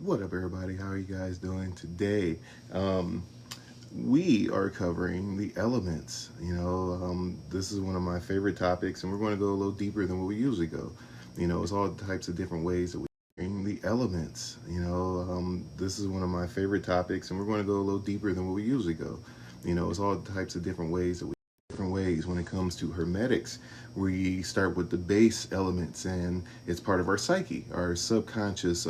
What up, everybody? How are you guys doing today? We are covering the elements. This is one of my favorite topics, and we're going to go a little deeper than what we usually go. It's all types of different ways that we the elements. This is one of my favorite topics, and we're going to go a little deeper than what we usually go. It's all types of different ways that we different ways when it comes to hermetics. We start with the base elements, and it's part of our psyche, our subconscious,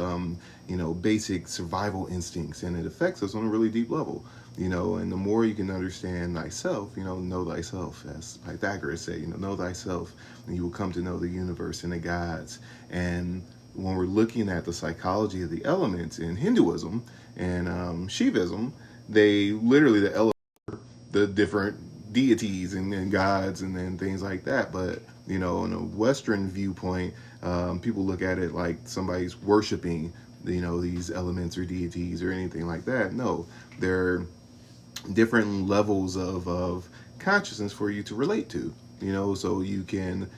basic survival instincts, and it affects us on a really deep level. And the more you can understand thyself, know thyself, as Pythagoras said, know thyself, and you will come to know the universe and the gods. And when we're looking at the psychology of the elements in Hinduism and Shivism, they literally the different deities and gods and then things like that. But in a Western viewpoint, people look at it like somebody's worshiping these elements or deities or anything like that. No, they're different levels of consciousness for you to relate to. So you can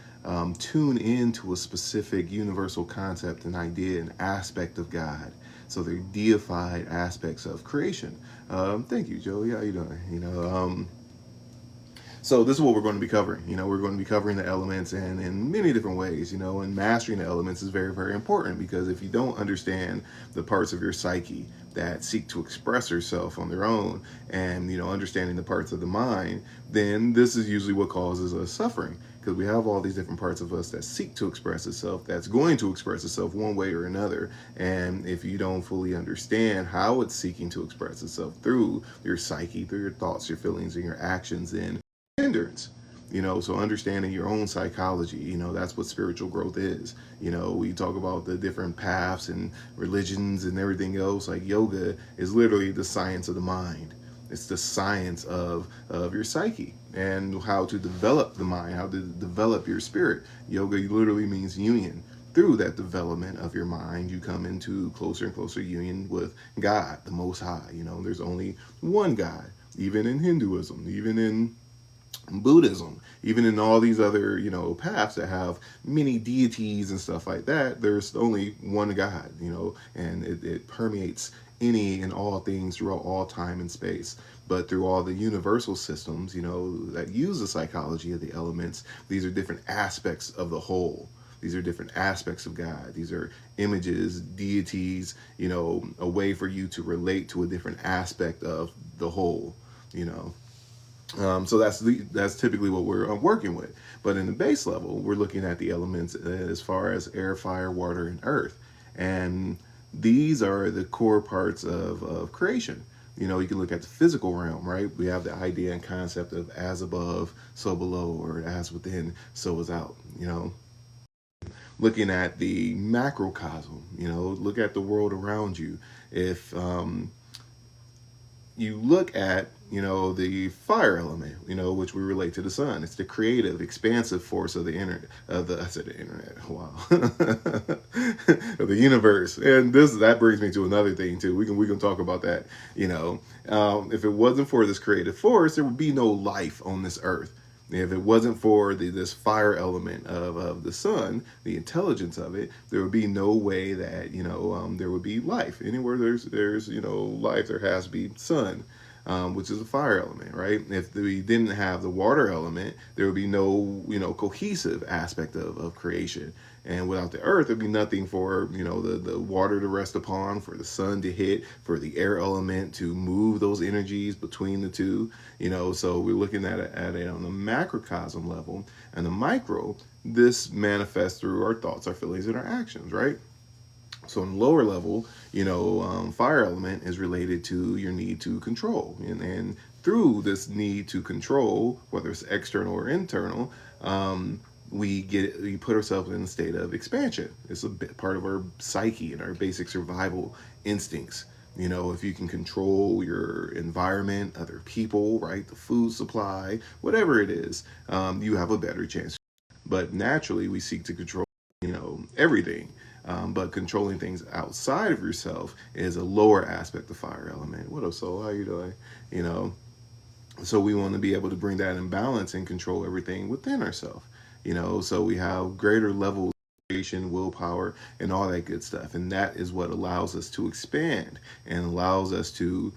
tune into a specific universal concept, an idea, an aspect of God. So they're deified aspects of creation. Thank you, Joey. How you doing? So this is what we're going to be covering. We're going to be covering the elements and in many different ways, and mastering the elements is very, very important, because if you don't understand the parts of your psyche that seek to express herself on their own and, understanding the parts of the mind, then this is usually what causes us suffering, because we have all these different parts of us that seek to express itself, that's going to express itself one way or another. And if you don't fully understand how it's seeking to express itself through your psyche, through your thoughts, your feelings, and your actions, then hindrance. So understanding your own psychology, that's what spiritual growth is. We talk about the different paths and religions and everything else. Like yoga is literally the science of the mind. It's the science of your psyche and how to develop the mind, how to develop your spirit. Yoga literally means union. Through that development of your mind, you come into closer and closer union with God, the Most High. There's only one God, even in Hinduism, even in Buddhism, even in all these other, paths that have many deities and stuff like that. There's only one God, and it permeates any and all things throughout all time and space. But through all the universal systems, that use the psychology of the elements, these are different aspects of the whole. These are different aspects of God. These are images, deities, a way for you to relate to a different aspect of the whole, So that's typically what we're working with. But in the base level, we're looking at the elements as far as air, fire, water, and earth. And these are the core parts of creation. You can look at the physical realm, right? We have the idea and concept of as above, so below, or as within, so without, Looking at the macrocosm, look at the world around you. If you look at the fire element, which we relate to the sun. It's the creative, expansive force of the internet, I said the internet, wow, of the universe. And that brings me to another thing too. We can talk about that. If it wasn't for this creative force, there would be no life on this earth. If it wasn't for this fire element of the sun, the intelligence of it, there would be no way that there would be life. Anywhere there's life, there has to be sun, which is a fire element, right? If we didn't have the water element, there would be no cohesive aspect of creation. And without the earth, there'd be nothing for the water to rest upon, for the sun to hit, for the air element to move those energies between the two. So we're looking at it on the macrocosm level, and the micro, this manifests through our thoughts, our feelings, and our actions, right? So on the lower level, fire element is related to your need to control. And through this need to control, whether it's external or internal, we put ourselves in a state of expansion. It's a bit part of our psyche and our basic survival instincts. If you can control your environment, other people, right, the food supply, whatever it is, you have a better chance. But naturally, we seek to control, everything. But controlling things outside of yourself is a lower aspect of fire element. What up, soul? How you doing? So we want to be able to bring that in balance and control everything within ourselves. So we have greater levels willpower, and all that good stuff. And that is what allows us to expand and allows us to,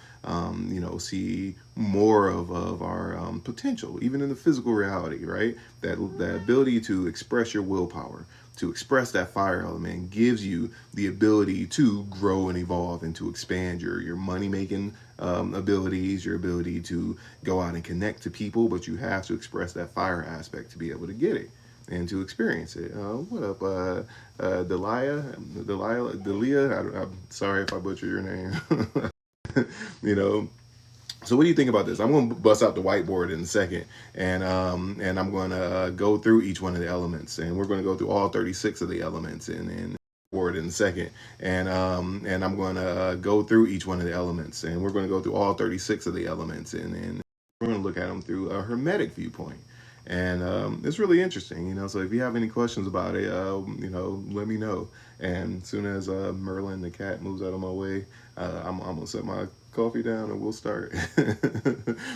see more of our potential, even in the physical reality, right? That ability to express your willpower, to express that fire element, gives you the ability to grow and evolve and to expand your money making abilities, your ability to go out and connect to people, but you have to express that fire aspect to be able to get it and to experience it. What up, Delia? I'm sorry if I butcher your name. you know, so what do you think about this? I'm going to bust out the whiteboard in a second, and I'm going to go through each one of the elements, and we're going to go through all 36 of the elements, and board in a second, and I'm going to go through each one of the elements, and we're going to go through all 36 of the elements, and we're going to look at them through a hermetic viewpoint. And it's really interesting, so if you have any questions about it, let me know. And as soon as Merlin the cat moves out of my way, I'm gonna set my coffee down and we'll start.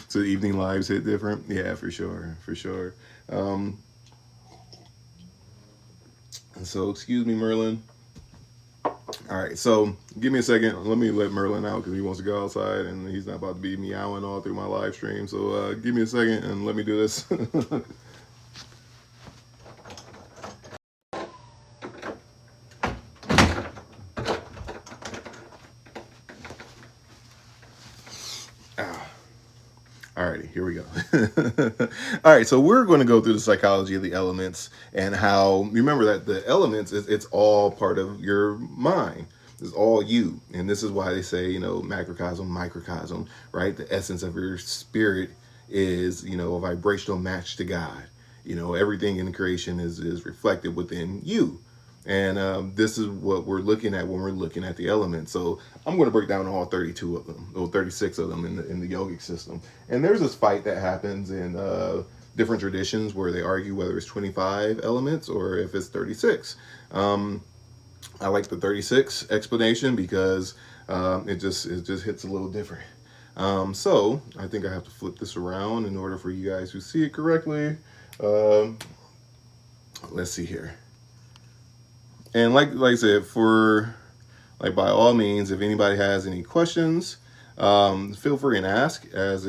So the evening lives hit different. Yeah, for sure, for sure. And so excuse me, Merlin. All right, so give me a second. Let me let Merlin out because he wants to go outside and he's not about to be meowing all through my live stream. So give me a second and let me do this. Alrighty, here we go. All right, so we're going to go through the psychology of the elements and how, remember that the elements, it's all part of your mind. It's all you. And this is why they say, macrocosm, microcosm, right? The essence of your spirit is, a vibrational match to God. Everything in the creation is reflected within you. And this is what we're looking at when we're looking at the elements. So I'm going to break down all 32 of them, or 36 of them in the yogic system. And there's this fight that happens in different traditions where they argue whether it's 25 elements or if it's 36. I like the 36 explanation because it just hits a little different. So I think I have to flip this around in order for you guys to see it correctly. Let's see here. And like I said, by all means, if anybody has any questions, feel free and ask as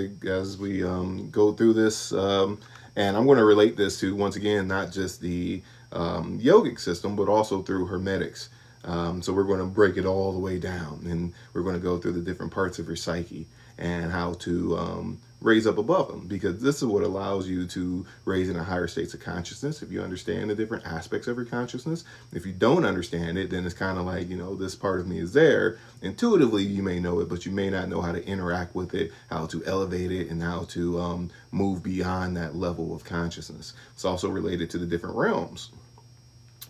we go through this. And I'm going to relate this to, once again, not just the yogic system, but also through hermetics. So we're going to break it all the way down, and we're going to go through the different parts of your psyche and how to raise up above them, because this is what allows you to raise in a higher states of consciousness if you understand the different aspects of your consciousness. If you don't understand it, then it's kind of like, this part of me is there. Intuitively, you may know it, but you may not know how to interact with it, how to elevate it, and how to move beyond that level of consciousness. It's also related to the different realms.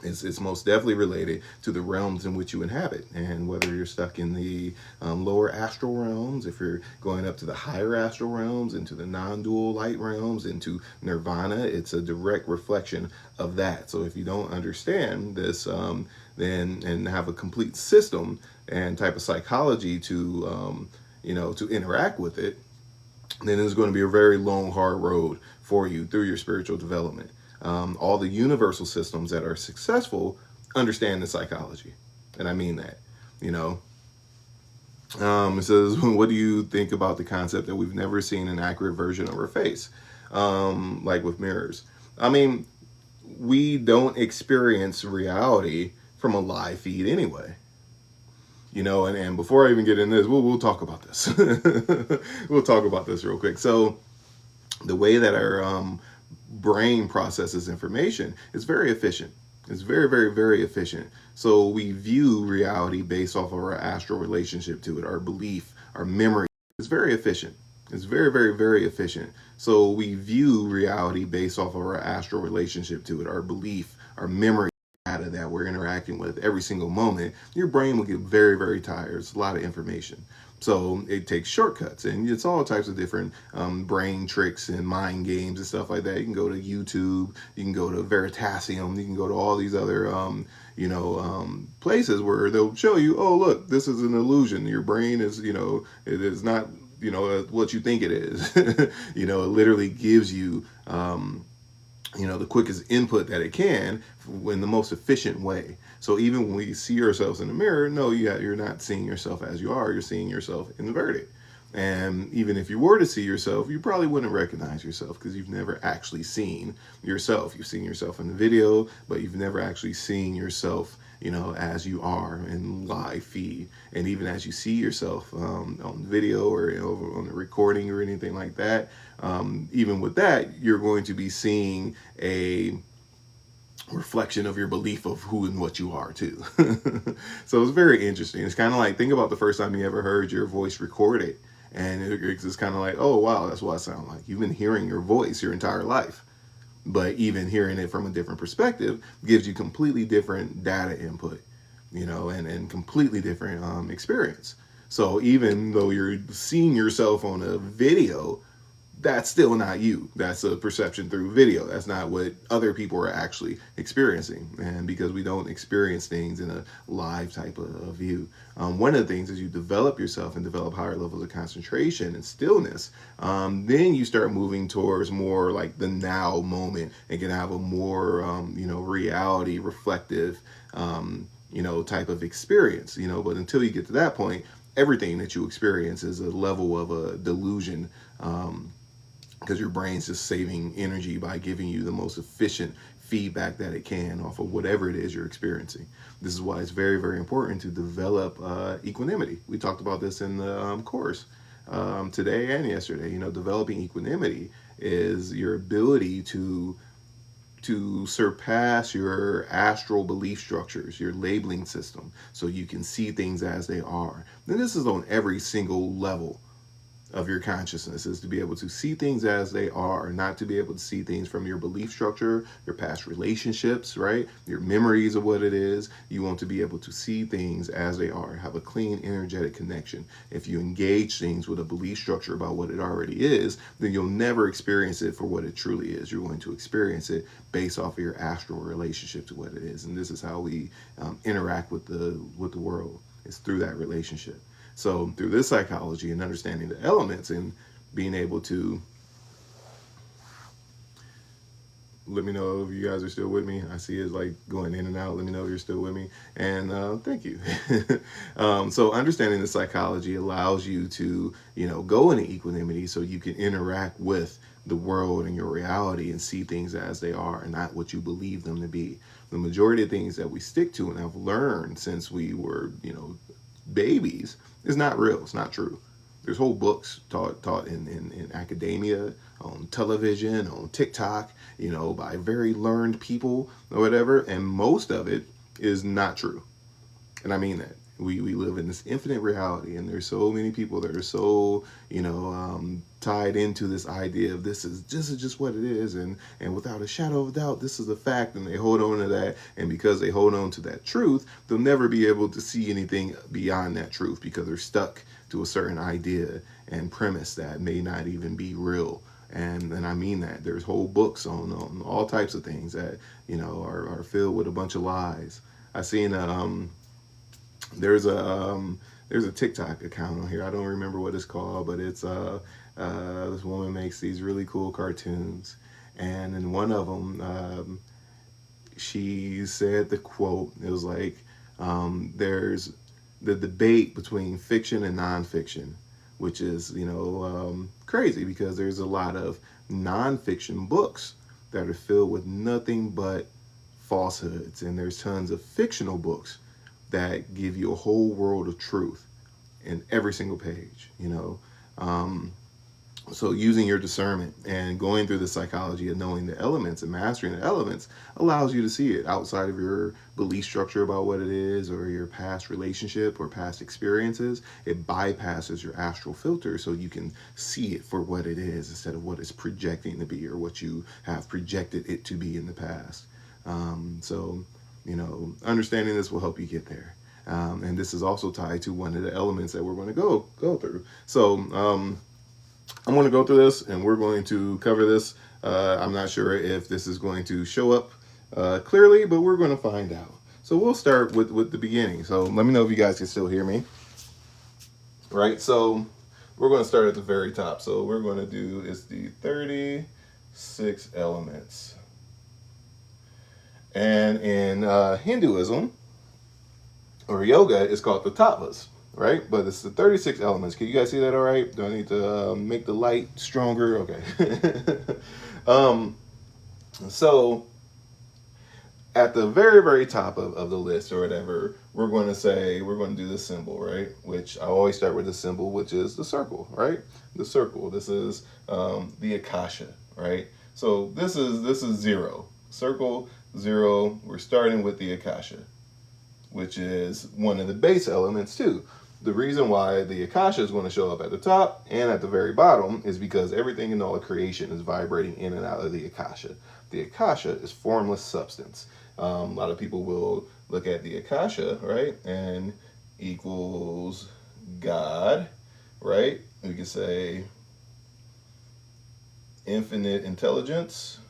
It's most definitely related to the realms in which you inhabit, and whether you're stuck in the lower astral realms, if you're going up to the higher astral realms, into the non-dual light realms, into nirvana, it's a direct reflection of that. So if you don't understand this, then and have a complete system and type of psychology to to interact with it, then it's going to be a very long, hard road for you through your spiritual development. All the universal systems that are successful understand the psychology. And I mean that, It says, what do you think about the concept that we've never seen an accurate version of our face? Like with mirrors. I mean, we don't experience reality from a live feed anyway. And before I even get in this, we'll talk about this. We'll talk about this real quick. So the way that our brain processes information is very efficient. It's very, very, very efficient. So we view reality based off of our astral relationship to it, our belief, our memory. It's very efficient. It's very, very, very efficient. So we view reality based off of our astral relationship to it, our belief, our memory data that we're interacting with every single moment. Your brain will get very, very tired. It's a lot of information. So it takes shortcuts, and it's all types of different brain tricks and mind games and stuff like that. You can go to YouTube, you can go to Veritasium, you can go to all these other, places where they'll show you, oh, look, this is an illusion. Your brain is, it is not, what you think it is. It literally gives you the quickest input that it can in the most efficient way. So even when we see ourselves in the mirror, no, you're not seeing yourself as you are. You're seeing yourself inverted. And even if you were to see yourself, you probably wouldn't recognize yourself because you've never actually seen yourself. You've seen yourself in the video, but you've never actually seen yourself, as you are in live feed. And even as you see yourself on video or on the recording or anything like that, even with that, you're going to be seeing a reflection of your belief of who and what you are too. So it's very interesting. It's kind of like, think about the first time you ever heard your voice recorded, and it's kind of like, oh wow, that's what I sound like. You've been hearing your voice your entire life, but even hearing it from a different perspective gives you completely different data input, and completely different experience. So even though you're seeing yourself on a video, that's still not you. That's a perception through video. That's not what other people are actually experiencing. And because we don't experience things in a live type of view, one of the things is you develop yourself and develop higher levels of concentration and stillness. Then you start moving towards more like the now moment and can have a more, reality reflective, type of experience, but until you get to that point, everything that you experience is a level of a delusion, because your brain's just saving energy by giving you the most efficient feedback that it can off of whatever it is you're experiencing. This is why it's very, very important to develop equanimity. We talked about this in the course today and yesterday. Developing equanimity is your ability to surpass your astral belief structures, your labeling system, so you can see things as they are. And this is on every single level of your consciousness, is to be able to see things as they are, not to be able to see things from your belief structure, your past relationships, right? Your memories of what it is. You want to be able to see things as they are, have a clean, energetic connection. If you engage things with a belief structure about what it already is, then you'll never experience it for what it truly is. You're going to experience it based off of your astral relationship to what it is. And this is how we interact with the world. It's through that relationship. So through this psychology and understanding the elements and being able to, let me know if you guys are still with me. I see it's like going in and out. Let me know if you're still with me. And thank you. So understanding the psychology allows you to, go into equanimity so you can interact with the world and your reality and see things as they are and not what you believe them to be. The majority of things that we stick to and have learned since we were, babies is not real. It's not true. There's whole books taught in academia, on television, on TikTok, by very learned people or whatever, and most of it is not true. And I mean that. We live in this infinite reality, and there's so many people that are so, tied into this idea of this is just what it is, and without a shadow of a doubt, this is a fact, and they hold on to that, and because they hold on to that truth, they'll never be able to see anything beyond that truth because they're stuck to a certain idea and premise that may not even be real. And I mean that. There's whole books on all types of things that, are filled with a bunch of lies. I seen there's a TikTok account on here. I don't remember what it's called, but it's this woman makes these really cool cartoons, and in one of them, she said the quote. It was like, "There's the debate between fiction and nonfiction," which is crazy because there's a lot of nonfiction books that are filled with nothing but falsehoods, and there's tons of fictional books that give you a whole world of truth in every single page, so using your discernment and going through the psychology of knowing the elements and mastering the elements allows you to see it outside of your belief structure about what it is or your past relationship or past experiences. It bypasses your astral filter so you can see it for what it is instead of what it's projecting to be or what you have projected it to be in the past. So understanding this will help you get there. And this is also tied to one of the elements that we're going to go through. So I'm going to go through this and we're going to cover this. I'm not sure if this is going to show up clearly, but we're going to find out. So we'll start with the beginning. So let me know if you guys can still hear me. Right, so we're going to start at the very top. So we're going to do is the 36 elements. And in Hinduism or yoga, it's called the tattvas, right? But it's the 36 elements. Can you guys see that all right? Do I need to make the light stronger? Okay. um, so at the very, very top of the list or whatever, we're going to say, we're going to do the symbol, right? Which I always start with the symbol, which is the circle, right? The circle. This is the akasha, right? So this is zero. Circle, zero. We're starting with the akasha, which is one of the base elements too. The reason why the akasha is going to show up at the top and at the very bottom is because everything in all of creation is vibrating in and out of the akasha. The akasha is formless substance. A lot of people will look at the akasha, right, and equals God, right? We could say infinite intelligence.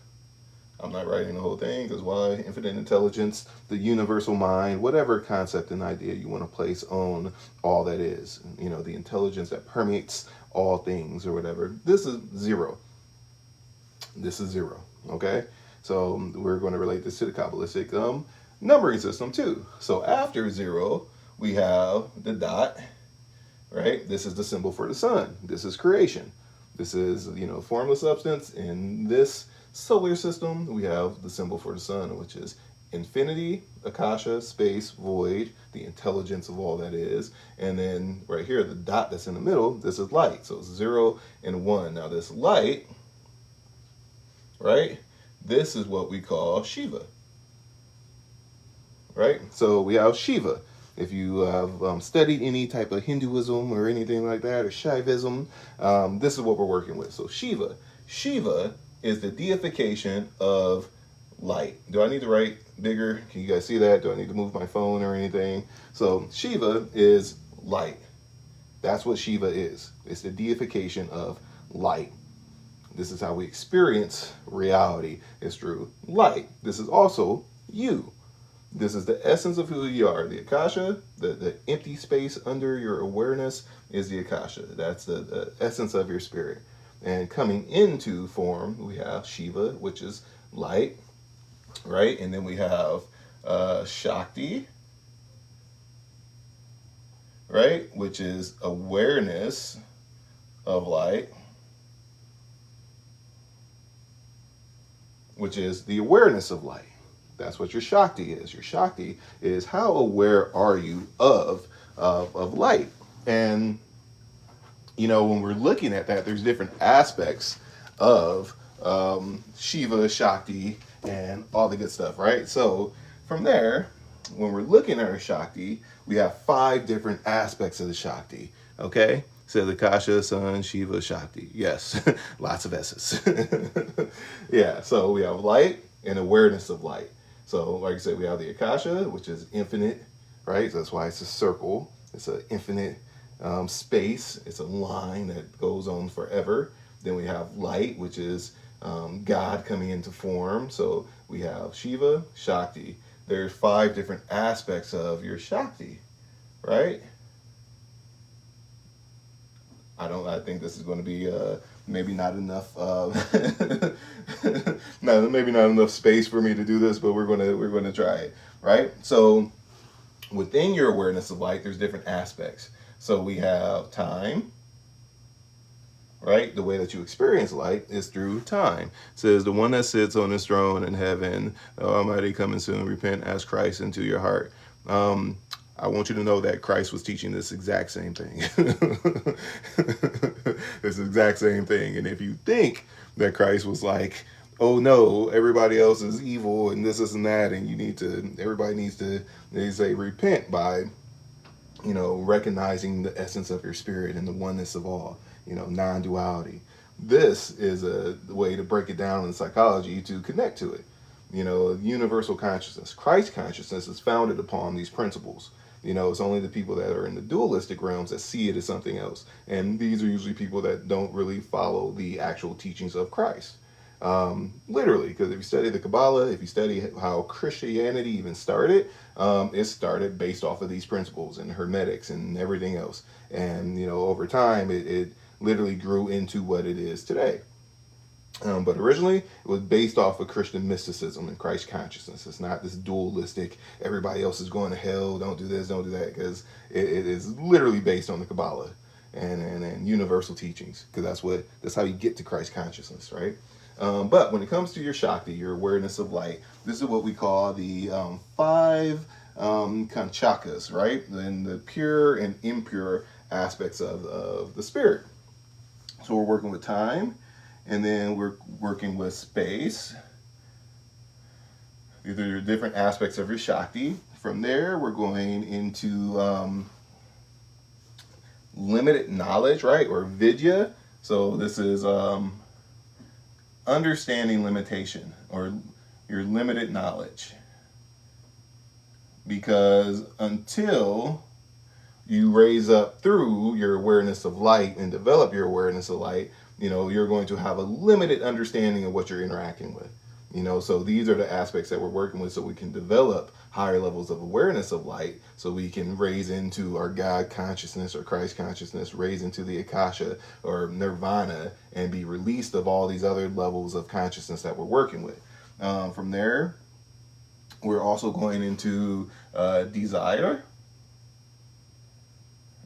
I'm not writing the whole thing because why? Infinite intelligence, the universal mind, whatever concept and idea you want to place on all that is, you know, the intelligence that permeates all things or whatever. This is zero. This is zero. Okay. So we're going to relate this to the Kabbalistic numbering system too. So after zero, we have the dot, right? This is the symbol for the sun. This is creation. This is, you know, formless substance. In this solar system, we have the symbol for the sun, which is infinity, akasha, space, void, the intelligence of all that is. And then right here, the dot that's in the middle, this is light. So it's 0 and 1. Now this light, right? This is what we call Shiva, right? So we have Shiva. If you have studied any type of Hinduism or anything like that, or Shaivism, this is what we're working with. So Shiva. Shiva is the deification of light. Do I need to write bigger? Can you guys see that? Do I need to move my phone or anything? So Shiva is light. That's what Shiva is. It's the deification of light. This is how we experience reality. It's through light. This is also you. This is the essence of who you are. The akasha, the empty space under your awareness is the akasha. That's the essence of your spirit. And coming into form, we have Shiva, which is light, right? And then we have Shakti, right? Which is awareness of light, which is the awareness of light. That's what your Shakti is. Your Shakti is how aware are you of light. And, you know, when we're looking at that, there's different aspects of Shiva, Shakti, and all the good stuff, right? So from there, when we're looking at our Shakti, we have 5 different aspects of the Shakti, okay? So the Akasha, Sun, Shiva, Shakti. Yes, lots of S's. Yeah, so we have light and awareness of light. So like I said, we have the Akasha, which is infinite, right? So that's why it's a circle. It's an infinite space. It's a line that goes on forever. Then we have light, which is God coming into form. So we have Shiva, Shakti. There's 5 different aspects of your Shakti, right? I think this is going to be maybe not enough maybe not enough space for me to do this, but we're going to try it, right? So within your awareness of light, there's different aspects. So we have time, right? The way that you experience light is through time. It says the one that sits on his throne in heaven, the Almighty, coming soon, repent, ask Christ into your heart. I want you to know that Christ was teaching this exact same thing. This exact same thing. And if you think that Christ was like, oh no, everybody else is evil and this and that, and everybody needs to, they say, repent by, you know, recognizing the essence of your spirit and the oneness of all, you know, non-duality. This is a way to break it down in psychology to connect to it. You know, universal consciousness, Christ consciousness is founded upon these principles. You know, it's only the people that are in the dualistic realms that see it as something else. And these are usually people that don't really follow the actual teachings of Christ. Literally, because if you study the Kabbalah, if you study how Christianity even started, it started based off of these principles and Hermetics and everything else. And, you know, over time, it literally grew into what it is today. But originally, it was based off of Christian mysticism and Christ consciousness. It's not this dualistic, everybody else is going to hell, don't do this, don't do that, because it is literally based on the Kabbalah and universal teachings, because that's how you get to Christ consciousness, right? But when it comes to your Shakti, your awareness of light, this is what we call the five kind of chakas, right? And the pure and impure aspects of the spirit. So we're working with time, and then we're working with space. These are your different aspects of your Shakti. From there, we're going into limited knowledge, right? Or vidya. So this is understanding limitation, or your limited knowledge. Because until you raise up through your awareness of light and develop your awareness of light, you're going to have a limited understanding of what you're interacting with. So these are the aspects that we're working with, so we can develop higher levels of awareness of light, so we can raise into our God consciousness or Christ consciousness, raise into the Akasha or Nirvana, and be released of all these other levels of consciousness that we're working with. From there, we're also going into desire,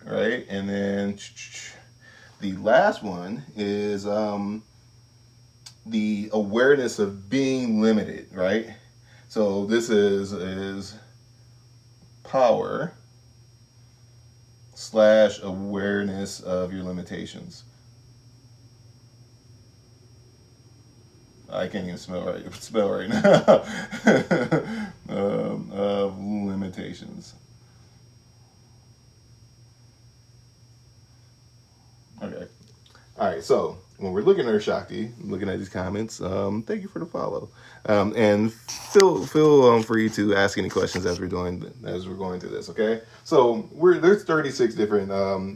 right? And then the last one is the awareness of being limited, right? So this is power / awareness of your limitations. I can't even spell right now. Of limitations. Okay. All right. So when we're looking at our Shakti, looking at these comments, thank you for the follow, and feel free to ask any questions as we're going through this. Okay. So there's 36 different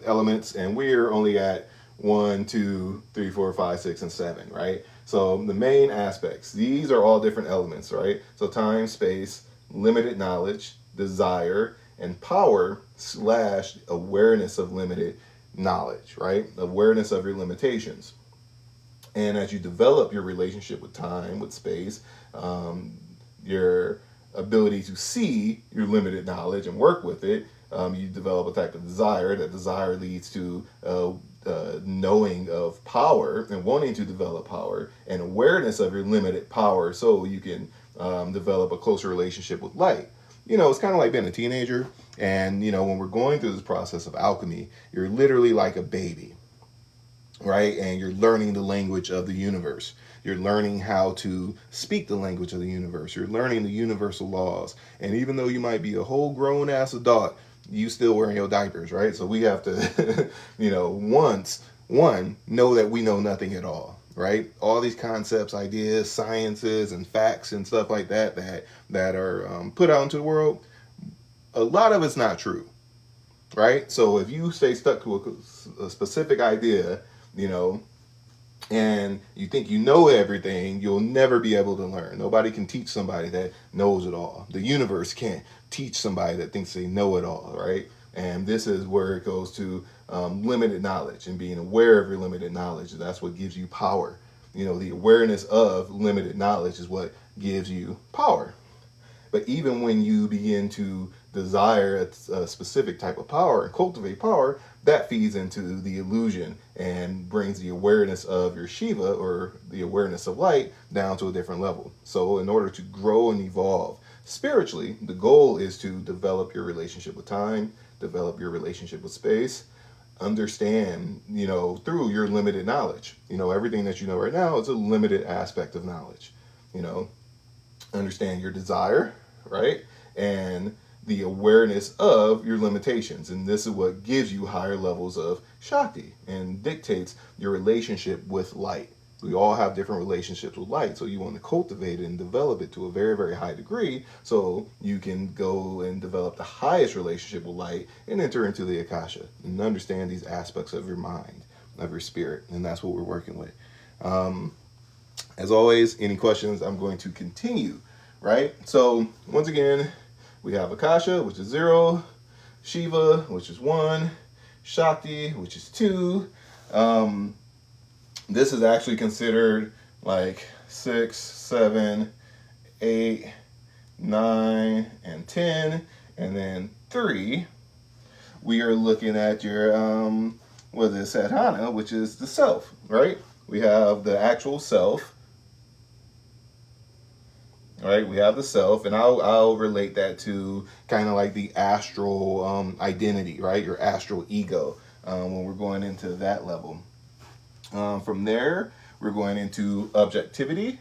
elements, and we're only at 1, 2, 3, 4, 5, 6, and 7. Right. So the main aspects, these are all different elements, right? So time, space, limited knowledge, desire, and power / awareness of limited knowledge, right? Awareness of your limitations. And as you develop your relationship with time, with space, your ability to see your limited knowledge and work with it, you develop a type of desire. That desire leads to knowing of power and wanting to develop power, and awareness of your limited power, so you can develop a closer relationship with light. It's kind of like being a teenager, and when we're going through this process of alchemy, you're literally like a baby, right? And you're learning the language of the universe. You're learning how to speak the language of the universe. You're learning the universal laws. And even though you might be a whole grown ass adult, you still wearing your diapers, right? So we have to, know that we know nothing at all, right? All these concepts, ideas, sciences, and facts and stuff like that are put out into the world, a lot of it's not true, right? So if you stay stuck to a specific idea, and you think you know everything, you'll never be able to learn. Nobody can teach somebody that knows it all. The universe can't teach somebody that thinks they know it all, right? And this is where it goes to limited knowledge and being aware of your limited knowledge. That's what gives you power. The awareness of limited knowledge is what gives you power. But even when you begin to desire a specific type of power and cultivate power, that feeds into the illusion and brings the awareness of your Shiva, or the awareness of light, down to a different level. So in order to grow and evolve spiritually, the goal is to develop your relationship with time, develop your relationship with space, understand, through your limited knowledge. Everything that you know right now is a limited aspect of knowledge. Understand your desire, right? And the awareness of your limitations. And this is what gives you higher levels of Shakti and dictates your relationship with light. We all have different relationships with light, so you want to cultivate it and develop it to a very, very high degree, so you can go and develop the highest relationship with light and enter into the Akasha and understand these aspects of your mind, of your spirit. And that's what we're working with. As always, any questions, I'm going to continue, right? So once again, we have Akasha, which is 0, Shiva, which is 1, Shakti, which is 2. This is actually considered like 6, 7, 8, 9, and 10, and then 3, we are looking at your what is it, sadhana, which is the self, right? We have the actual self, right? We have the self, and I'll relate that to kind of like the astral identity, right? Your astral ego, when we're going into that level. From there, we're going into objectivity.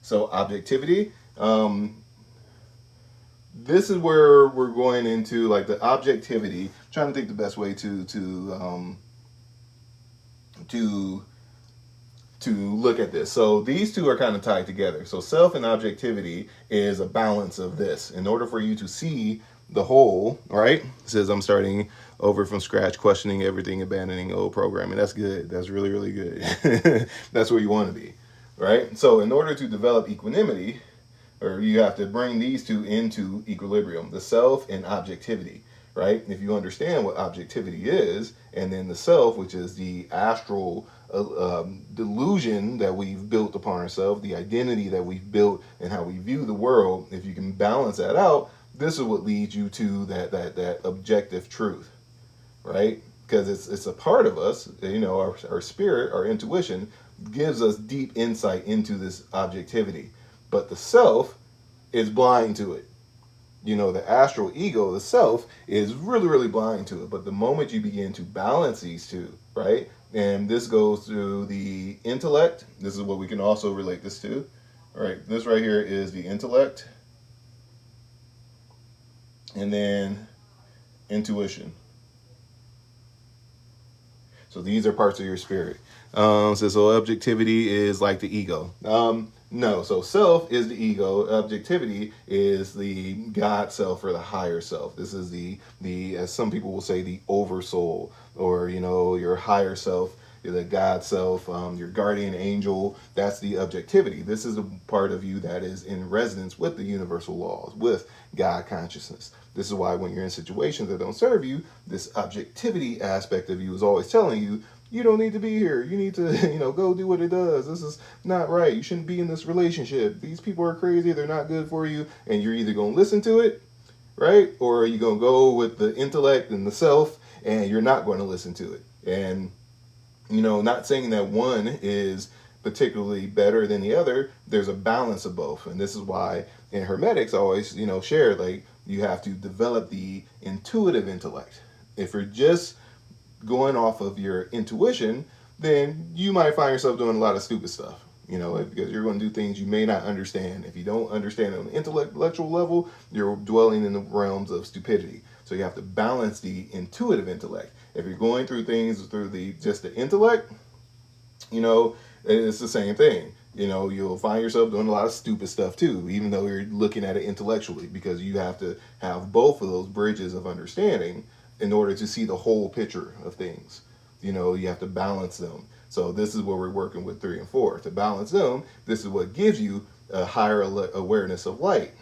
So objectivity, this is where we're going into like the objectivity. I'm trying to think the best way to look at this. So these two are kind of tied together. So self and objectivity is a balance of this. In order for you to see the whole, right? It says I'm starting over from scratch, questioning everything, abandoning old programming. That's good. That's really, really good. That's where you want to be, right? So in order to develop equanimity, or you have to bring these two into equilibrium, the self and objectivity, right? If you understand what objectivity is, and then the self, which is the astral delusion that we've built upon ourselves, the identity that we've built and how we view the world, if you can balance that out, this is what leads you to that objective truth, right? Because it's a part of us, you know, our spirit, our intuition gives us deep insight into this objectivity, but the self is blind to it. You know, the astral ego, the self, is really, really blind to it. But the moment you begin to balance these two, right? And this goes through the intellect. This is what we can also relate this to. All right, this right here is the intellect. And then intuition. So these are parts of your spirit. So objectivity is like the ego. No, so self is the ego. Objectivity is the God self or the higher self. This is the as some people will say, the oversoul, or you know, your higher self, the God self, your guardian angel. That's the objectivity. This is the part of you that is in resonance with the universal laws, with God consciousness. This is why when you're in situations that don't serve you, this objectivity aspect of you is always telling you, you don't need to be here. You need to, you know, go do what it does. This is not right. You shouldn't be in this relationship. These people are crazy. They're not good for you. And you're either going to listen to it, right? Or are you going to go with the intellect and the self, and you're not going to listen to it. And, you know, not saying that one is particularly better than the other. There's a balance of both. And this is why in Hermetics I always, you know, share, like, you have to develop the intuitive intellect. If you're just going off of your intuition, then you might find yourself doing a lot of stupid stuff, you know, because you're going to do things you may not understand. If you don't understand on an intellectual level, you're dwelling in the realms of stupidity. So you have to balance the intuitive intellect. If you're going through things through just the intellect, you know, it's the same thing. You know, you'll find yourself doing a lot of stupid stuff too, even though you're looking at it intellectually, because you have to have both of those bridges of understanding in order to see the whole picture of things. You know, you have to balance them. So this is where we're working with 3 and 4. To balance them, this is what gives you a higher awareness of light.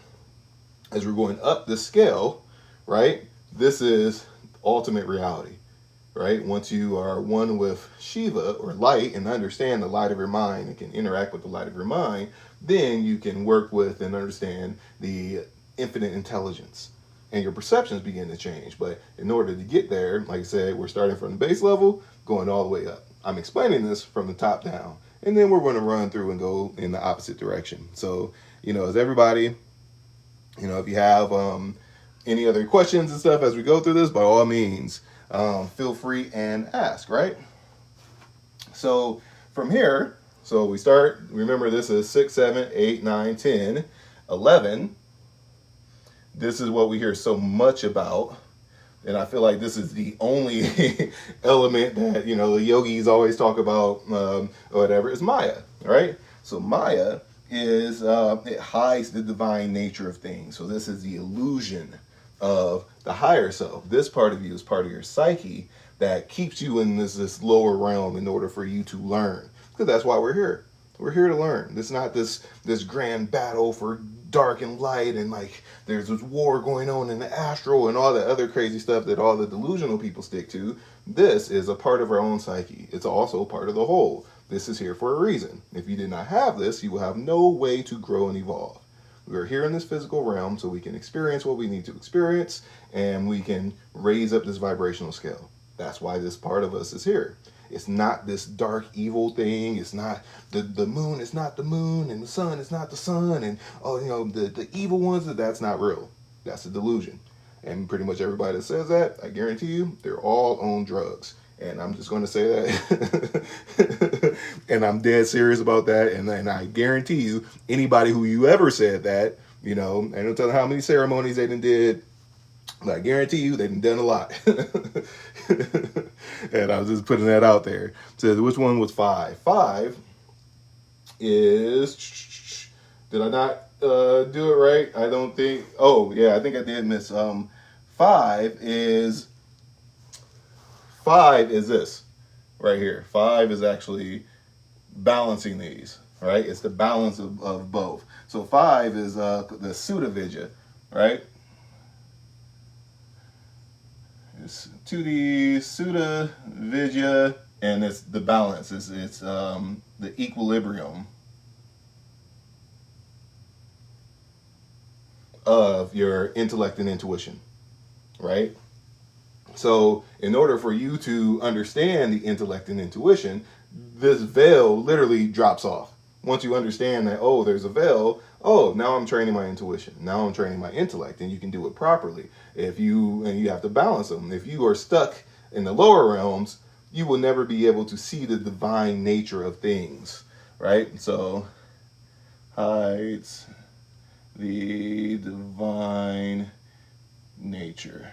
As we're going up the scale, right, this is ultimate reality. Right? Once you are one with Shiva or light and understand the light of your mind and can interact with the light of your mind, then you can work with and understand the infinite intelligence. And your perceptions begin to change. But in order to get there, like I said, we're starting from the base level, going all the way up. I'm explaining this from the top down. And then we're going to run through and go in the opposite direction. So, you know, as everybody, you know, if you have any other questions and stuff as we go through this, by all means, feel free and ask, right? So from here, so we start, remember this is 6, 7, 8, 9, 10, 11. This is what we hear so much about. And I feel like this is the only element that, you know, the yogis always talk about, or whatever, is Maya, right? So Maya is, it hides the divine nature of things. So this is the illusion of the higher self. This part of you is part of your psyche that keeps you in this lower realm in order for you to learn. Because that's why we're here. We're here to learn. It's not this grand battle for dark and light, and like there's this war going on in the astral and all the other crazy stuff that all the delusional people stick to. This is a part of our own psyche. It's also part of the whole. This is here for a reason. If you did not have this, you will have no way to grow and evolve. We are here in this physical realm so we can experience what we need to experience, and we can raise up this vibrational scale. That's why this part of us is here. It's not this dark evil thing. It's not the moon is not the moon, and the sun is not the sun, and the evil ones. That's not real. That's a delusion. And pretty much everybody that says that, I guarantee you, they're all on drugs. And I'm just going to say that. And I'm dead serious about that. And I guarantee you, anybody who you ever said that, I don't tell you how many ceremonies they done did, but I guarantee you they done a lot. And I was just putting that out there. So which one was 5? 5 is, did I not do it right? I don't think, oh yeah, I think I did miss. 5 is this right here. 5 is actually balancing these, right? It's the balance of both. So 5 is the Sutta Vidya, right? It's to the Sutta Vidya, and it's the balance. It's the equilibrium of your intellect and intuition, right? So in order for you to understand the intellect and intuition, this veil literally drops off. Once you understand that, oh, there's a veil, oh, now I'm training my intuition. Now I'm training my intellect, and you can do it properly. And you have to balance them. If you are stuck in the lower realms, you will never be able to see the divine nature of things, right? So hides the divine nature.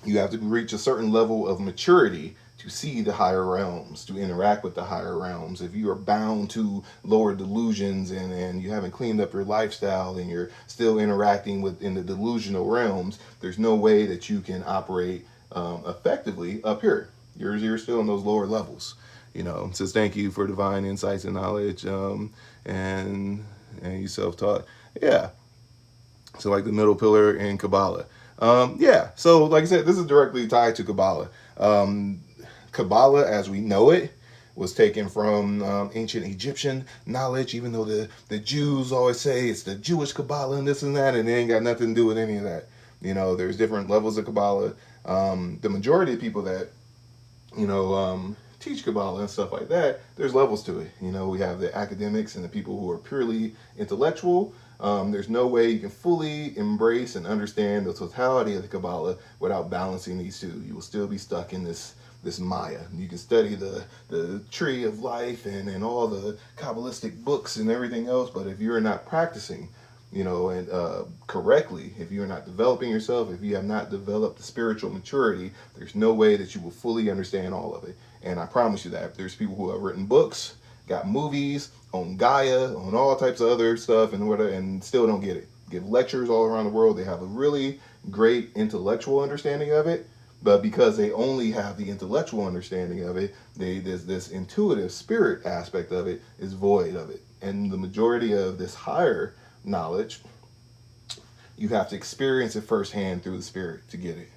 You have to reach a certain level of maturity to see the higher realms, to interact with the higher realms. If you are bound to lower delusions and you haven't cleaned up your lifestyle and you're still interacting in the delusional realms, there's no way that you can operate effectively up here. You're still in those lower levels. It says thank you for divine insights and knowledge, and you self-taught. Yeah. So like the middle pillar in Kabbalah. So like I said, this is directly tied to Kabbalah. Kabbalah, as we know it, was taken from ancient Egyptian knowledge, even though the Jews always say it's the Jewish Kabbalah and this and that, and it ain't got nothing to do with any of that. There's different levels of Kabbalah. The majority of people that, teach Kabbalah and stuff like that, there's levels to it. We have the academics and the people who are purely intellectual. There's no way you can fully embrace and understand the totality of the Kabbalah without balancing these two. You will still be stuck in this Maya. You can study the tree of life and all the Kabbalistic books and everything else, but if you're not practicing, correctly, if you're not developing yourself, if you have not developed the spiritual maturity, there's no way that you will fully understand all of it. And I promise you that there's people who have written books, got movies on Gaia, on all types of other stuff, and still don't get it. Give lectures all around the world. They have a really great intellectual understanding of it, but because they only have the intellectual understanding of it, this intuitive spirit aspect of it is void of it. And the majority of this higher knowledge, you have to experience it firsthand through the spirit to get it.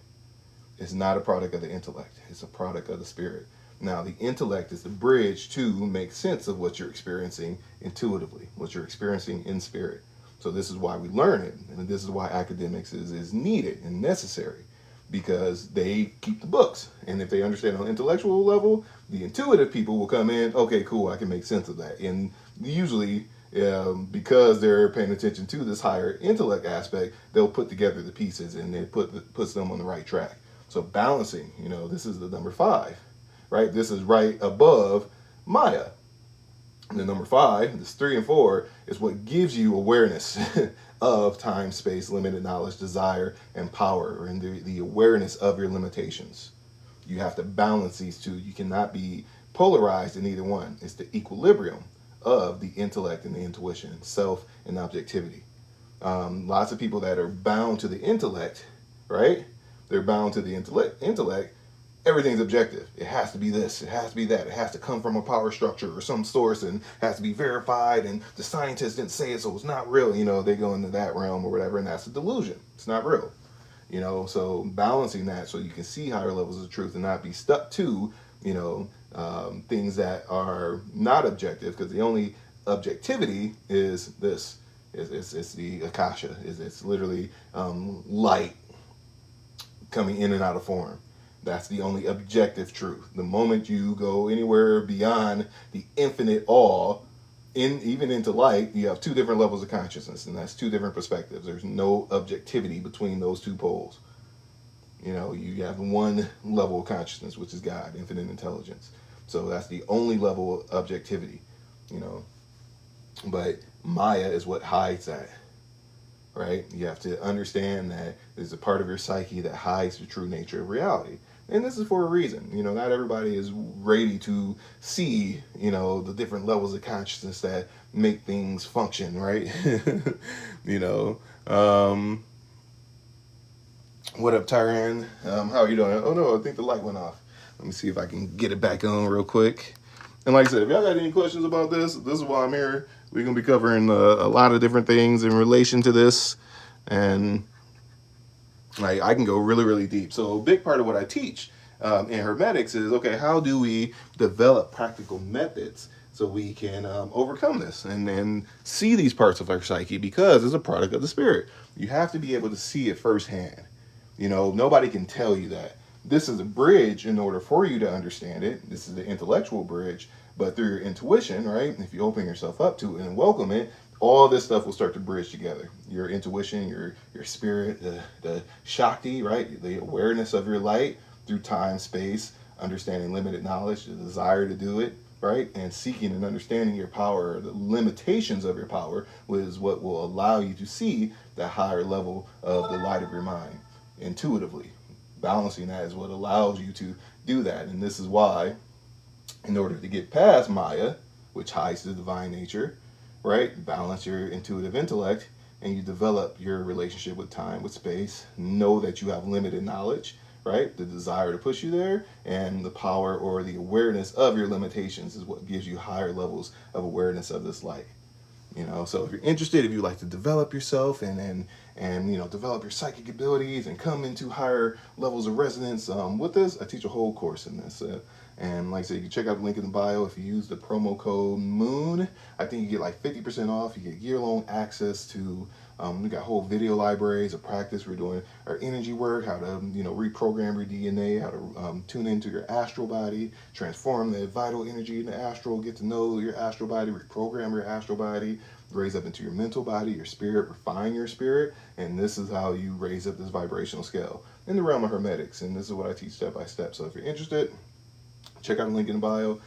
It's not a product of the intellect. It's a product of the spirit. Now, the intellect is the bridge to make sense of what you're experiencing intuitively, what you're experiencing in spirit. So this is why we learn it, and this is why academics is needed and necessary, because they keep the books. And if they understand on an intellectual level, the intuitive people will come in, okay, cool, I can make sense of that. And usually, because they're paying attention to this higher intellect aspect, they'll put together the pieces and it puts them on the right track. So balancing, this is the number 5. Right? This is right above Maya. And the number 5, this 3 and 4, is what gives you awareness of time, space, limited knowledge, desire, and power, and the awareness of your limitations. You have to balance these two. You cannot be polarized in either one. It's the equilibrium of the intellect and the intuition, self and objectivity. Lots of people that are bound to the intellect, right? They're bound to the intellect everything's objective. It has to be this, it has to be that, it has to come from a power structure or some source and has to be verified, and the scientists didn't say it, so it's not real. They go into that realm or whatever, and that's a delusion. It's not real. So balancing that so you can see higher levels of truth and not be stuck to, things that are not objective, because the only objectivity is this. It's the akasha. It's literally light coming in and out of form. That's the only objective truth. The moment you go anywhere beyond the infinite all, even into light, you have two different levels of consciousness, and that's two different perspectives. There's no objectivity between those two poles. You have one level of consciousness, which is God, infinite intelligence. So that's the only level of objectivity. But Maya is what hides that. Right? You have to understand that there's a part of your psyche that hides the true nature of reality. And this is for a reason. Not everybody is ready to see, the different levels of consciousness that make things function, right? What up, Tyran? How are you doing? Oh no, I think the light went off. Let me see if I can get it back on real quick. And like I said, if y'all got any questions about this is why I'm here. We're going to be covering a lot of different things in relation to this. And I can go really, really deep. So a big part of what I teach in Hermetics is, okay, how do we develop practical methods so we can overcome this and see these parts of our psyche, because it's a product of the spirit. You have to be able to see it firsthand. Nobody can tell you that. This is a bridge in order for you to understand it. This is the intellectual bridge. But through your intuition, right, if you open yourself up to it and welcome it, all this stuff will start to bridge together. Your intuition, your spirit, the Shakti, right, the awareness of your light through time, space, understanding limited knowledge, the desire to do it, right, and seeking and understanding your power, the limitations of your power, is what will allow you to see that higher level of the light of your mind intuitively. Balancing that is what allows you to do that. And this is why, in order to get past Maya, which hides the divine nature, right, balance your intuitive intellect, and you develop your relationship with time, with space, know that you have limited knowledge, right, the desire to push you there, and the power or the awareness of your limitations is what gives you higher levels of awareness of this light. So if you're interested, if you like to develop yourself and develop your psychic abilities and come into higher levels of resonance with this, I teach a whole course in this. And like I said, you can check out the link in the bio. If you use the promo code MOON, I think you get like 50% off. You get year-long access to, we got whole video libraries of practice. We're doing our energy work, how to, reprogram your DNA, how to tune into your astral body, transform the vital energy in the astral, get to know your astral body, reprogram your astral body, raise up into your mental body, your spirit, refine your spirit. And this is how you raise up this vibrational scale in the realm of Hermetics. And this is what I teach step by step. So if you're interested, check out the link in the bio.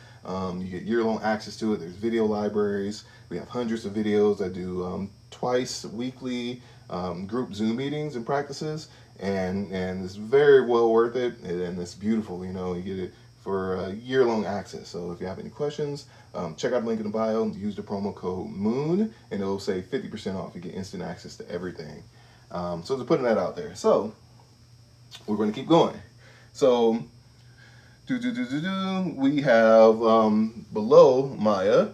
You get year-long access to it. There's video libraries. We have hundreds of videos. I do twice weekly group Zoom meetings and practices, and it's very well worth it, and it's beautiful. You get it for year-long access. So if you have any questions, check out the link in the bio. Use the promo code MOON, and it'll say 50% off. You get instant access to everything. So just putting that out there. So we're going to keep going. So we have below Maya,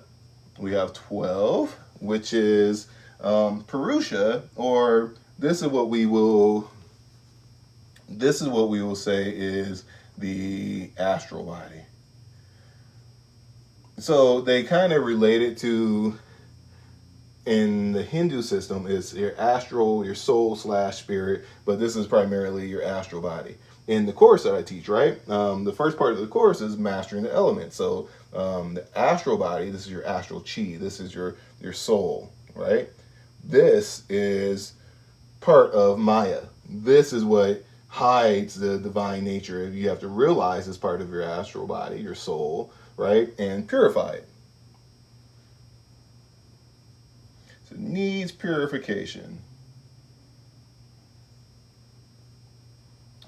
we have 12, which is Purusha, or this is what we will say is the astral body. So they kind of relate it to, in the Hindu system, is your astral, your soul / spirit, but this is primarily your astral body. In the course that I teach, right, the first part of the course is mastering the elements. So the astral body, this is your astral chi, this is your soul, right? This is part of Maya. This is what hides the divine nature. You have to realize it's part of your astral body, your soul, right, and purify it. So it needs purification.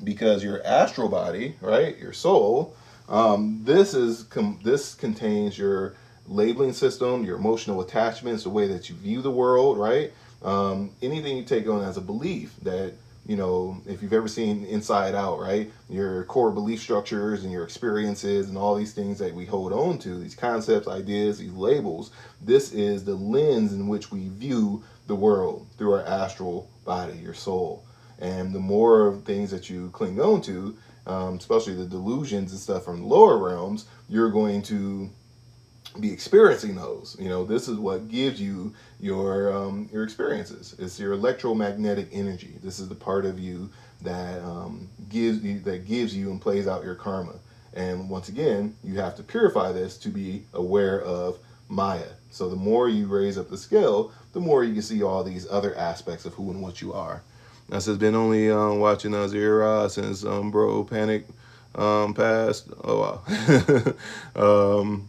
Because your astral body, right, your soul, this contains your labeling system, your emotional attachments, the way that you view the world, right? Anything you take on as a belief that you know, if you've ever seen Inside Out, right? Your core belief structures and your experiences and all these things that we hold on to, these concepts, ideas, these labels, this is the lens in which we view the world through our astral body, your soul. And the more things that you cling on to, especially the delusions and stuff from the lower realms, you're going to be experiencing those. You know, this is what gives you your experiences. It's your electromagnetic energy. This is the part of you that gives you and plays out your karma. And once again, you have to purify this to be aware of Maya. So the more you raise up the scale, the more you can see all these other aspects of who and what you are. I said, been only watching Zero since Bro Panic passed. Oh wow.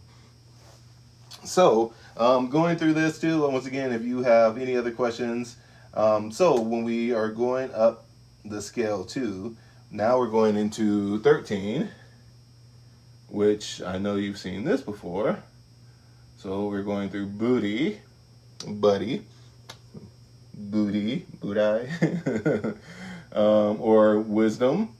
So, going through this too, and once again, if you have any other questions, so when we are going up the scale too, now we're going into 13, which I know you've seen this before. So we're going through booty, buddy, booty, budai, or wisdom.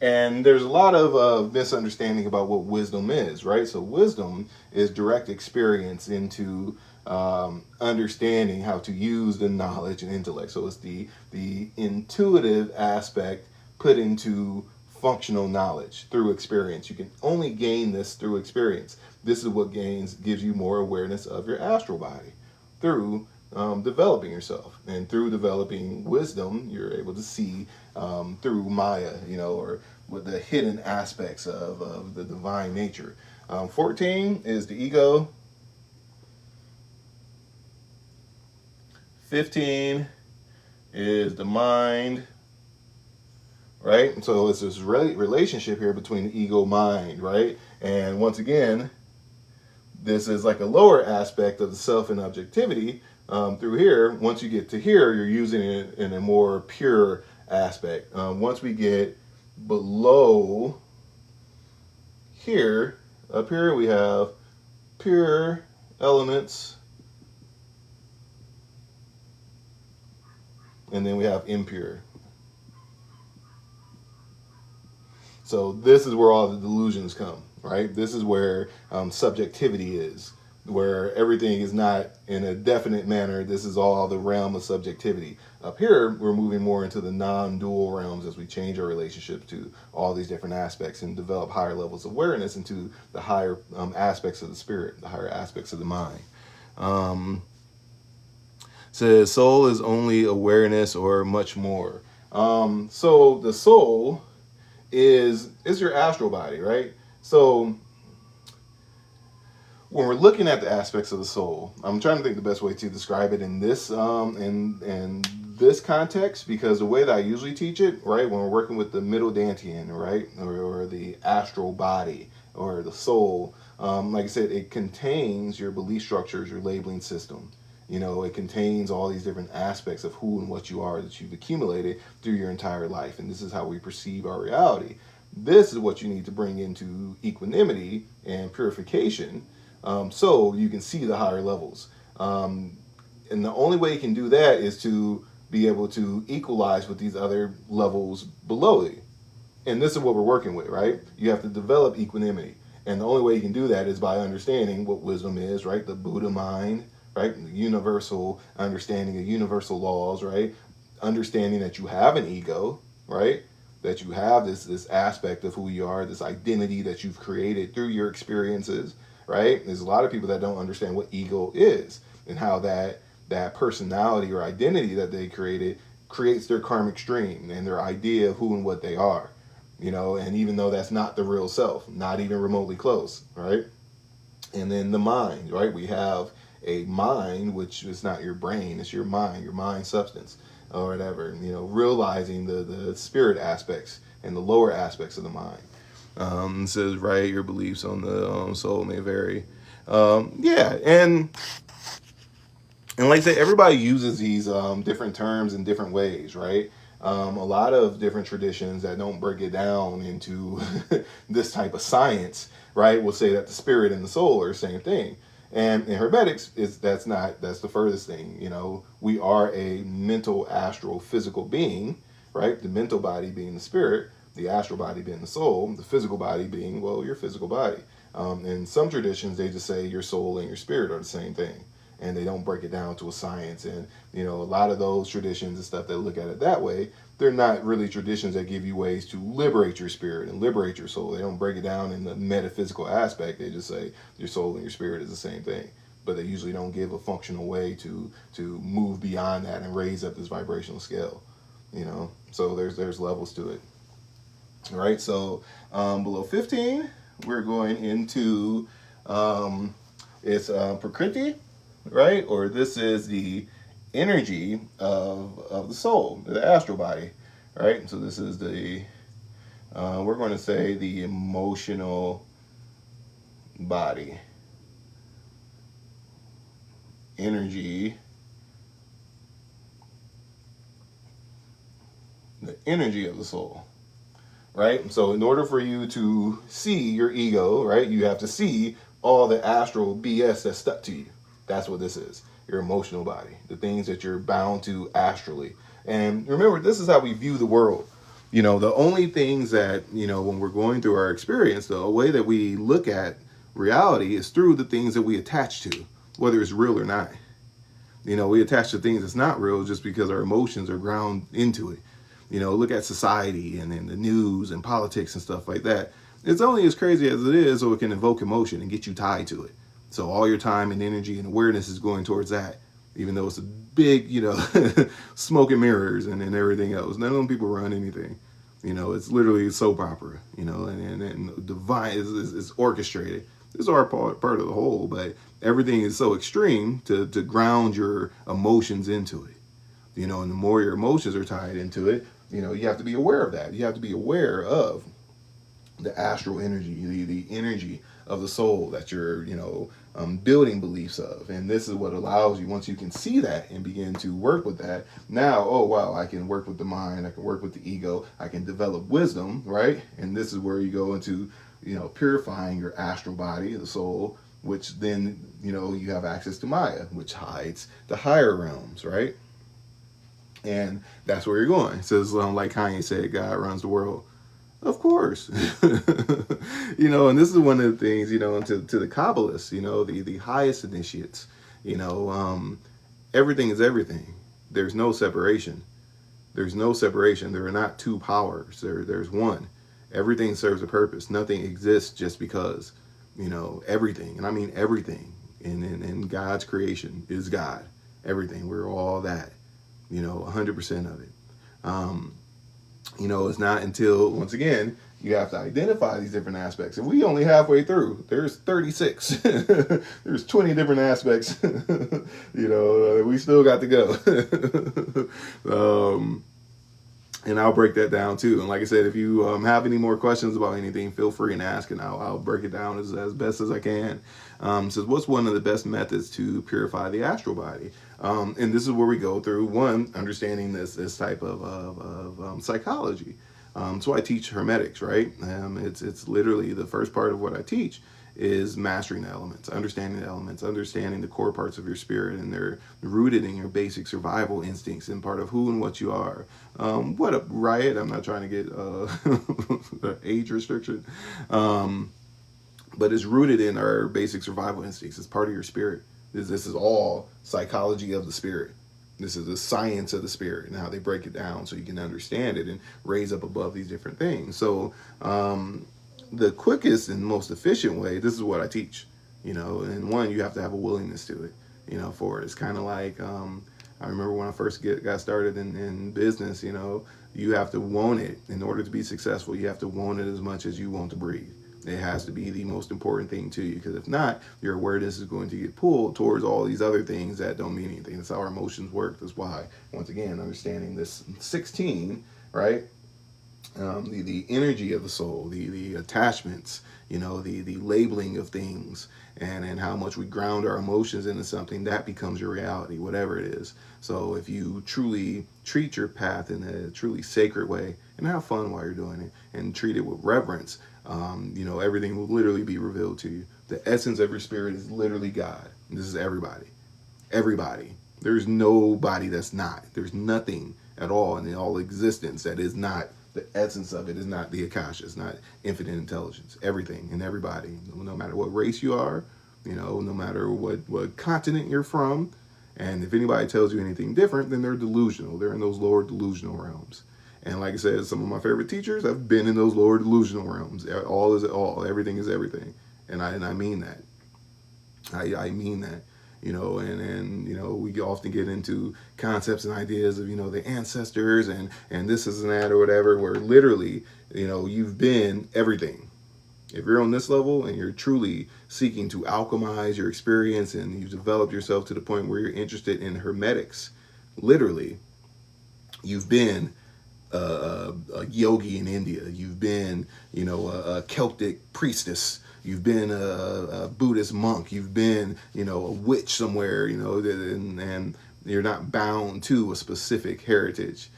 And there's a lot of misunderstanding about what wisdom is, right? So wisdom is direct experience into understanding how to use the knowledge and intellect. So it's the intuitive aspect put into functional knowledge through experience. You can only gain this through experience. This is what gives you more awareness of your astral body through developing yourself. And through developing wisdom, you're able to see through Maya, you know, or with the hidden aspects of the divine nature. 14 is the ego. 15 is the mind, right? So it's this relationship here between the ego mind, right? And once again, this is like a lower aspect of the self and objectivity. Through here, once you get to here, you're using it in a more pure aspect. Once we get below here, up here we have pure elements, and then we have impure. So this is where all the delusions come, right? This is where subjectivity is, where everything is not in a definite manner. This is all the realm of subjectivity. Up here, we're moving more into the non-dual realms as we change our relationship to all these different aspects and develop higher levels of awareness into the higher aspects of the spirit, the higher aspects of the mind. Says soul is only awareness or much more. So the soul is your astral body, right? So when we're looking at the aspects of the soul, I'm trying to think the best way to describe it in this in this context, because the way that I usually teach it, right, when we're working with the middle dantian, right, or the astral body or the soul, like I said, it contains your belief structures, your labeling system. You know, it contains all these different aspects of who and what you are that you've accumulated through your entire life. And this is how we perceive our reality. This is what you need to bring into equanimity and purification, so you can see the higher levels. And the only way you can do that is to be able to equalize with these other levels below it. And this is what we're working with, right? You have to develop equanimity. And the only way you can do that is by understanding what wisdom is, right? The Buddha mind, right? The universal understanding of universal laws, right? Understanding that you have an ego, right? That you have this aspect of who you are, this identity that you've created through your experiences, right? There's a lot of people that don't understand what ego is and how that personality or identity that they created creates their karmic stream and their idea of who and what they are, you know, and even though that's not the real self, not even remotely close, right? And then the mind, right? We have a mind, which is not your brain, it's your mind substance or whatever, you know, realizing the spirit aspects and the lower aspects of the mind. It says, right, your beliefs on the soul may vary. Yeah, and like I said, everybody uses these different terms in different ways, right? A lot of different traditions that don't break it down into this type of science, right, will say that the spirit and the soul are the same thing. And in Hermetics, that's the furthest thing. You know, we are a mental, astral, physical being, right? The mental body being the spirit, the astral body being the soul, the physical body being, well, your physical body. In some traditions, they just say your soul and your spirit are the same thing, and they don't break it down to a science. And a lot of those traditions and stuff that look at it that way, they're not really traditions that give you ways to liberate your spirit and liberate your soul. They don't break it down in the metaphysical aspect. They just say your soul and your spirit is the same thing, but they usually don't give a functional way to move beyond that and raise up this vibrational scale. So there's levels to it. All right, so below 15, we're going into it's Prakriti, right? Or this is the energy of the soul, the astral body, right? So this is the we're going to say the emotional body, energy, the energy of the soul, right? So in order for you to see your ego, right, you have to see all the astral BS that's stuck to you. That's what this is. Your emotional body, the things that you're bound to astrally. And remember, this is how we view the world. The only things that, when we're going through our experience, the way that we look at reality is through the things that we attach to, whether it's real or not. We attach to things that's not real just because our emotions are ground into it. Look at society and the news and politics and stuff like that. It's only as crazy as it is, so it can evoke emotion and get you tied to it. So all your time and energy and awareness is going towards that, even though it's a big, smoke and mirrors and everything else. None of them people run anything. It's literally soap opera, and divine is orchestrated. It's our part of the whole, but everything is so extreme to ground your emotions into it. And the more your emotions are tied into it, you have to be aware of that. You have to be aware of the astral energy, the energy of the soul that you're, building beliefs of. And this is what allows you, once you can see that and begin to work with that, now, oh, wow, I can work with the mind, I can work with the ego, I can develop wisdom, right? And this is where you go into, purifying your astral body, the soul, which then, you have access to Maya, which hides the higher realms, right? And that's where you're going. It says, like Kanye said, God runs the world. Of course. And this is one of the things, to the Kabbalists, the highest initiates, everything is everything. There's no separation. There's no separation. There are not two powers. There's one. Everything serves a purpose. Nothing exists just because, everything. And I mean everything in God's creation is God. Everything. We're all that. 100% of it. It's not until, once again, you have to identify these different aspects. And we only halfway through. There's 36. There's 20 different aspects. We still got to go. And I'll break that down too. And like I said, if you have any more questions about anything, feel free and ask, and I'll break it down as best as I can. Says, what's one of the best methods to purify the astral body? And this is where we go through, one, understanding this type of psychology. So I teach hermetics, right? It's literally the first part of what I teach is mastering the elements, understanding the core parts of your spirit, and they're rooted in your basic survival instincts and part of who and what you are. What up, Riot? I'm not trying to get age restriction, but it's rooted in our basic survival instincts. It's part of your spirit. This is all psychology of the spirit. This is the science of the spirit and how they break it down so you can understand it and raise up above these different things. So the quickest and most efficient way, this is what I teach, and one, you have to have a willingness to it, for it. It's kind of like, I remember when I first got started in business, you have to want it. In order to be successful, you have to want it as much as you want to breathe. It has to be the most important thing to you, because if not, your awareness is going to get pulled towards all these other things that don't mean anything. That's how our emotions work. That's why, once again, understanding this 16, right? The energy of the soul, the attachments, the labeling of things, and how much we ground our emotions into something, that becomes your reality, whatever it is. So if you truly treat your path in a truly sacred way and have fun while you're doing it and treat it with reverence, everything will literally be revealed to you. The essence of your spirit is literally God. This is everybody. Everybody. There's nobody that's not. There's nothing at all, and in all existence that is not the essence of it, is not the Akasha, it's not infinite intelligence. Everything and everybody, no matter what race you are, no matter what continent you're from, and if anybody tells you anything different, then they're delusional. They're in those lower delusional realms. And like I said, some of my favorite teachers have been in those lower delusional realms. All is all. Everything is everything. And I mean that. I mean that. And we often get into concepts and ideas of, the ancestors and this is and that or whatever, where literally, you've been everything. If you're on this level and you're truly seeking to alchemize your experience and you've developed yourself to the point where you're interested in hermetics, literally, you've been a yogi in India. You've been, a Celtic priestess. You've been a Buddhist monk. You've been, a witch somewhere, and you're not bound to a specific heritage,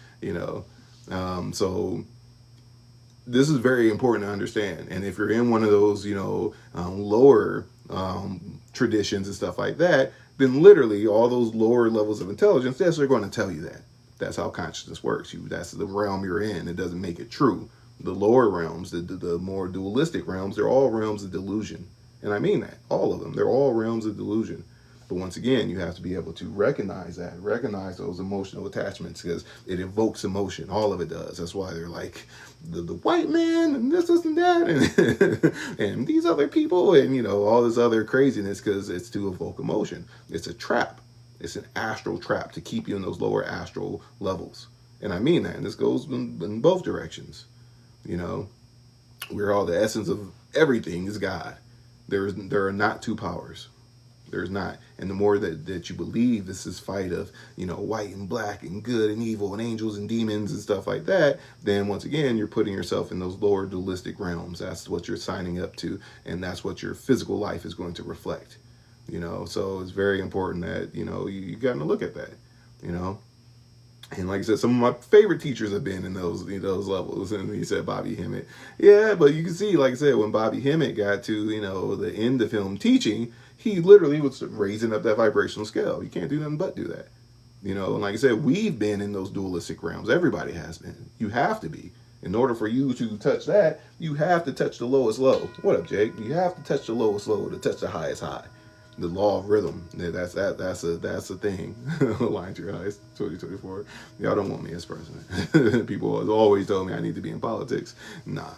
So this is very important to understand. And if you're in one of those, lower traditions and stuff like that, then literally all those lower levels of intelligence, yes, they're going to tell you that. That's how consciousness works. That's the realm you're in. It doesn't make it true. The lower realms, the more dualistic realms, they're all realms of delusion. And I mean that. All of them. They're all realms of delusion. But once again, you have to be able to recognize that, recognize those emotional attachments, because it evokes emotion. All of it does. That's why they're like the white man and this and that and, and these other people and, all this other craziness, because it's to evoke emotion. It's a trap. It's an astral trap to keep you in those lower astral levels. And I mean that. And this goes in both directions. We're all the essence of everything is God. There are not two powers. There's not. And the more that you believe this is fight of, white and black and good and evil and angels and demons and stuff like that, then once again, you're putting yourself in those lower dualistic realms. That's what you're signing up to. And that's what your physical life is going to reflect. So it's very important that, you got to look at that, And like I said, some of my favorite teachers have been in those levels. And he said Bobby Hemmett. Yeah, but you can see, like I said, when Bobby Hemmett got to, the end of him teaching, he literally was raising up that vibrational scale. You can't do nothing but do that. And like I said, we've been in those dualistic realms. Everybody has been. You have to be. In order for you to touch that, you have to touch the lowest low. What up, Jake? You have to touch the lowest low to touch the highest high. The law of rhythm. That's a thing. Line to your highest 2024. Y'all don't want me as president. People always tell me I need to be in politics. Nah.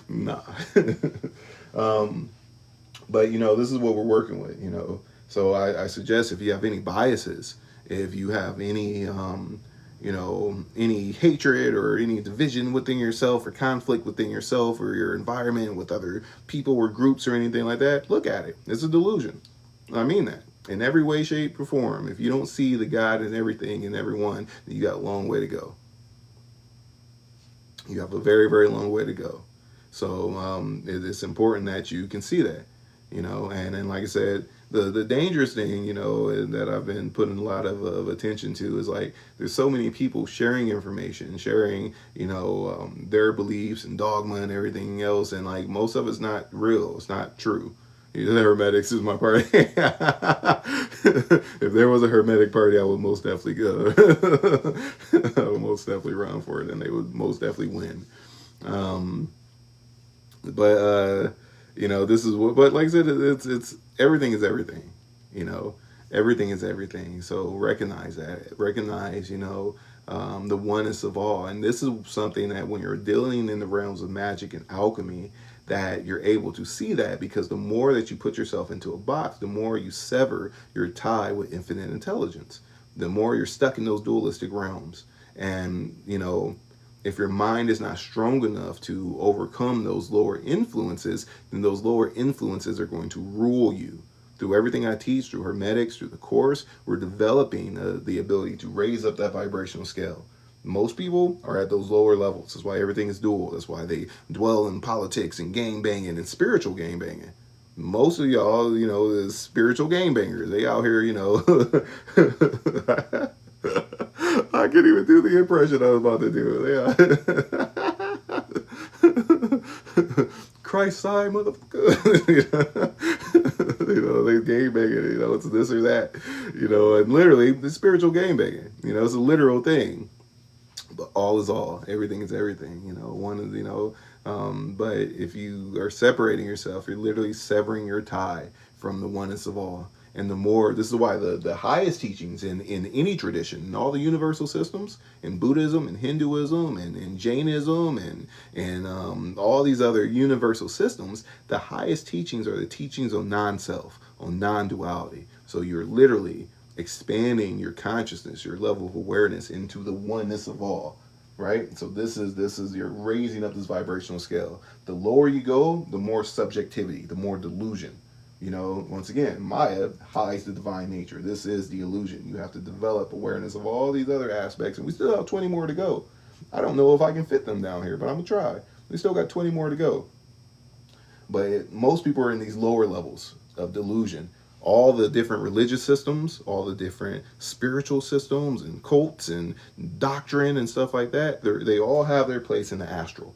Nah. But this is what we're working with, So I suggest if you have any biases, if you have any any hatred or any division within yourself or conflict within yourself or your environment with other people or groups or anything like that, look at it. It's a delusion. I mean that. In every way, shape, or form. If you don't see the God in everything and everyone, then you got a long way to go. You have a very, very long way to go. So it's important that you can see that, and then like I said, the dangerous thing, that I've been putting a lot of attention to is like, there's so many people sharing information, sharing, their beliefs and dogma and everything else. And like, most of it's not real. It's not true. The Hermetics is my party. If there was a Hermetic party, I would most definitely go. I would most definitely run for it, and they would most definitely win. This is what, but like I said, it's everything is everything, everything is everything. So recognize that, recognize, the oneness of all. And this is something that when you're dealing in the realms of magic and alchemy, that you're able to see that, because the more that you put yourself into a box, the more you sever your tie with infinite intelligence, the more you're stuck in those dualistic realms. And, if your mind is not strong enough to overcome those lower influences, then those lower influences are going to rule you. Through everything I teach, through Hermetics, through the course, we're developing the ability to raise up that vibrational scale. Most people are at those lower levels. That's why everything is dual. That's why they dwell in politics and gang banging and spiritual gang banging. Most of y'all, is spiritual gang bangers. They out here, I can't even do the impression I was about to do. Yeah. Christ side, motherfucker. They game banging. It's this this or that, and literally the spiritual game banging, it's a literal thing. But all is all, everything is everything, one is, but if you are separating yourself, you're literally severing your tie from the oneness of all. And the more, this is why the highest teachings in any tradition, in all the universal systems, in Buddhism and Hinduism and in Jainism and all these other universal systems, the highest teachings are the teachings on non-self, on non-duality. So you're literally expanding your consciousness, your level of awareness into the oneness of all, right? So this is you're raising up this vibrational scale. The lower you go, the more subjectivity, the more delusion. Once again, Maya hides the divine nature. This is the illusion. You have to develop awareness of all these other aspects, and we still have 20 more to go. I don't know if I can fit them down here, but I'm gonna try. We still got 20 more to go. But most people are in these lower levels of delusion. All the different religious systems, all the different spiritual systems and cults and doctrine and stuff like that, they all have their place in the astral.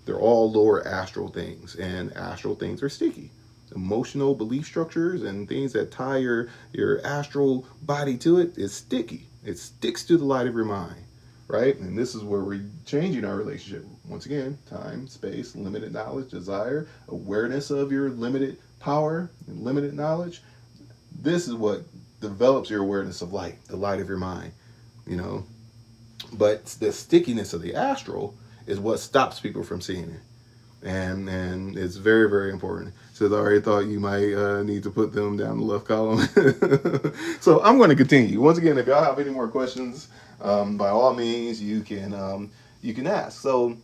They're all lower astral things, and astral things are sticky. Emotional belief structures and things that tie your astral body to it is sticky. It sticks to the light of your mind, right? And this is where we're changing our relationship. Once again, time, space, limited knowledge, desire, awareness of your limited power and limited knowledge. This is what develops your awareness of light, the light of your mind, But the stickiness of the astral is what stops people from seeing it. And it's very, very important. So I already thought you might need to put them down the left column. So I'm going to continue. Once again, if y'all have any more questions, by all means, you can ask. So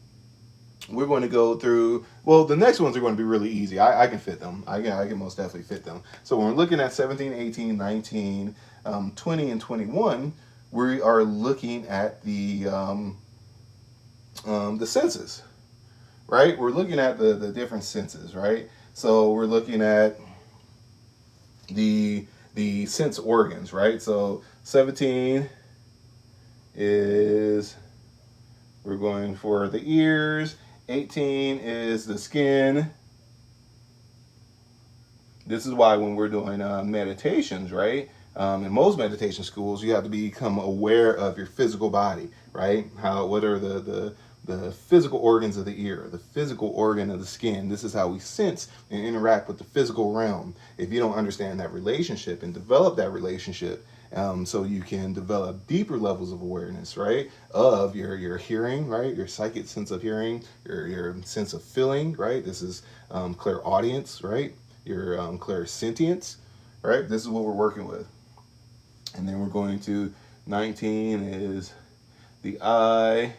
we're going to go through, well, the next ones are going to be really easy. I can fit them. I can most definitely fit them. So when we're looking at 17, 18, 19, 20, and 21, we are looking at the senses. Right? We're looking at the different senses, right? So we're looking at the sense organs, right? So 17 is, we're going for the ears. 18 is the skin. This is why when we're doing meditations, right? In most meditation schools, you have to become aware of your physical body, right? What are the physical organs of the ear, the physical organ of the skin. This is how we sense and interact with the physical realm. If you don't understand that relationship and develop that relationship, so you can develop deeper levels of awareness, right? Of your hearing, right? Your psychic sense of hearing, your sense of feeling, right? This is clairaudience, right? Your clairsentience, right? This is what we're working with. And then we're going to 19 is the eye.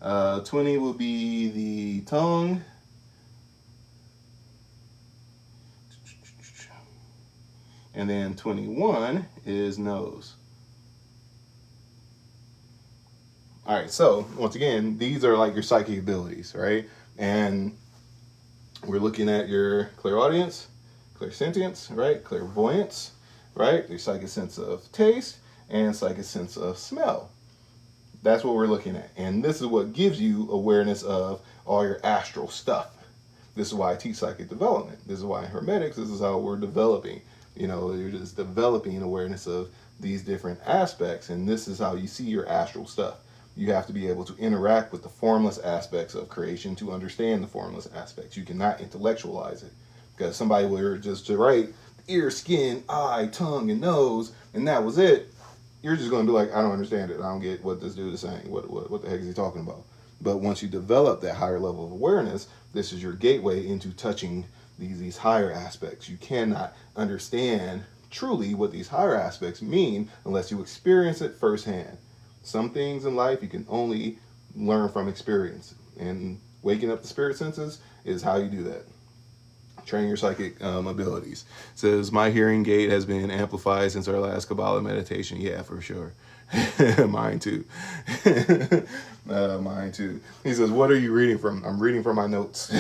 20 will be the tongue. And then 21 is nose. All right, so once again, these are like your psychic abilities, right? And we're looking at your clairaudience, clairsentience, right? Clairvoyance, right? Your psychic sense of taste and psychic sense of smell. That's what we're looking at. And this is what gives you awareness of all your astral stuff. This is why I teach psychic development. This is why in Hermetics, this is how we're developing. You're just developing awareness of these different aspects. And this is how you see your astral stuff. You have to be able to interact with the formless aspects of creation to understand the formless aspects. You cannot intellectualize it. Because somebody were just to write ear, skin, eye, tongue, and nose, and that was it. You're just going to be like, I don't understand it. I don't get what this dude is saying. What the heck is he talking about? But once you develop that higher level of awareness, this is your gateway into touching these higher aspects. You cannot understand truly what these higher aspects mean unless you experience it firsthand. Some things in life you can only learn from experience. And waking up the spirit senses is how you do that. Train your psychic abilities. It says, my hearing gate has been amplified since our last Kabbalah meditation. Yeah, for sure. Mine too. Mine too. He says, what are you reading from? I'm reading from my notes.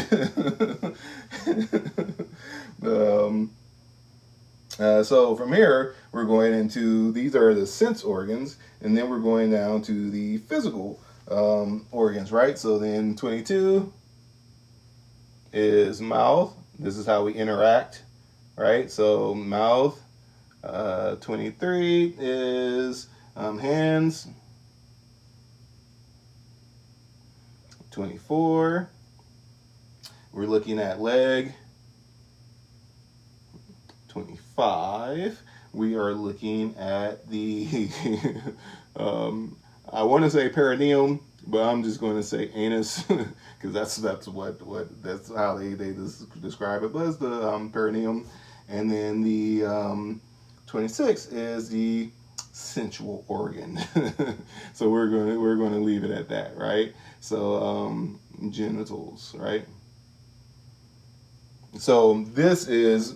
So from here, we're going into, these are the sense organs, and then we're going down to the physical organs, right? So then 22 is mouth. This is how we interact, right? So mouth, 23 is hands. 24, we're looking at leg. 25, we are looking at the, I want to say perineum, but I'm just going to say anus because that's how they describe it. But it's the perineum, and then the 26 is the sensual organ. So we're going to leave it at that, right? So genitals, right? So this is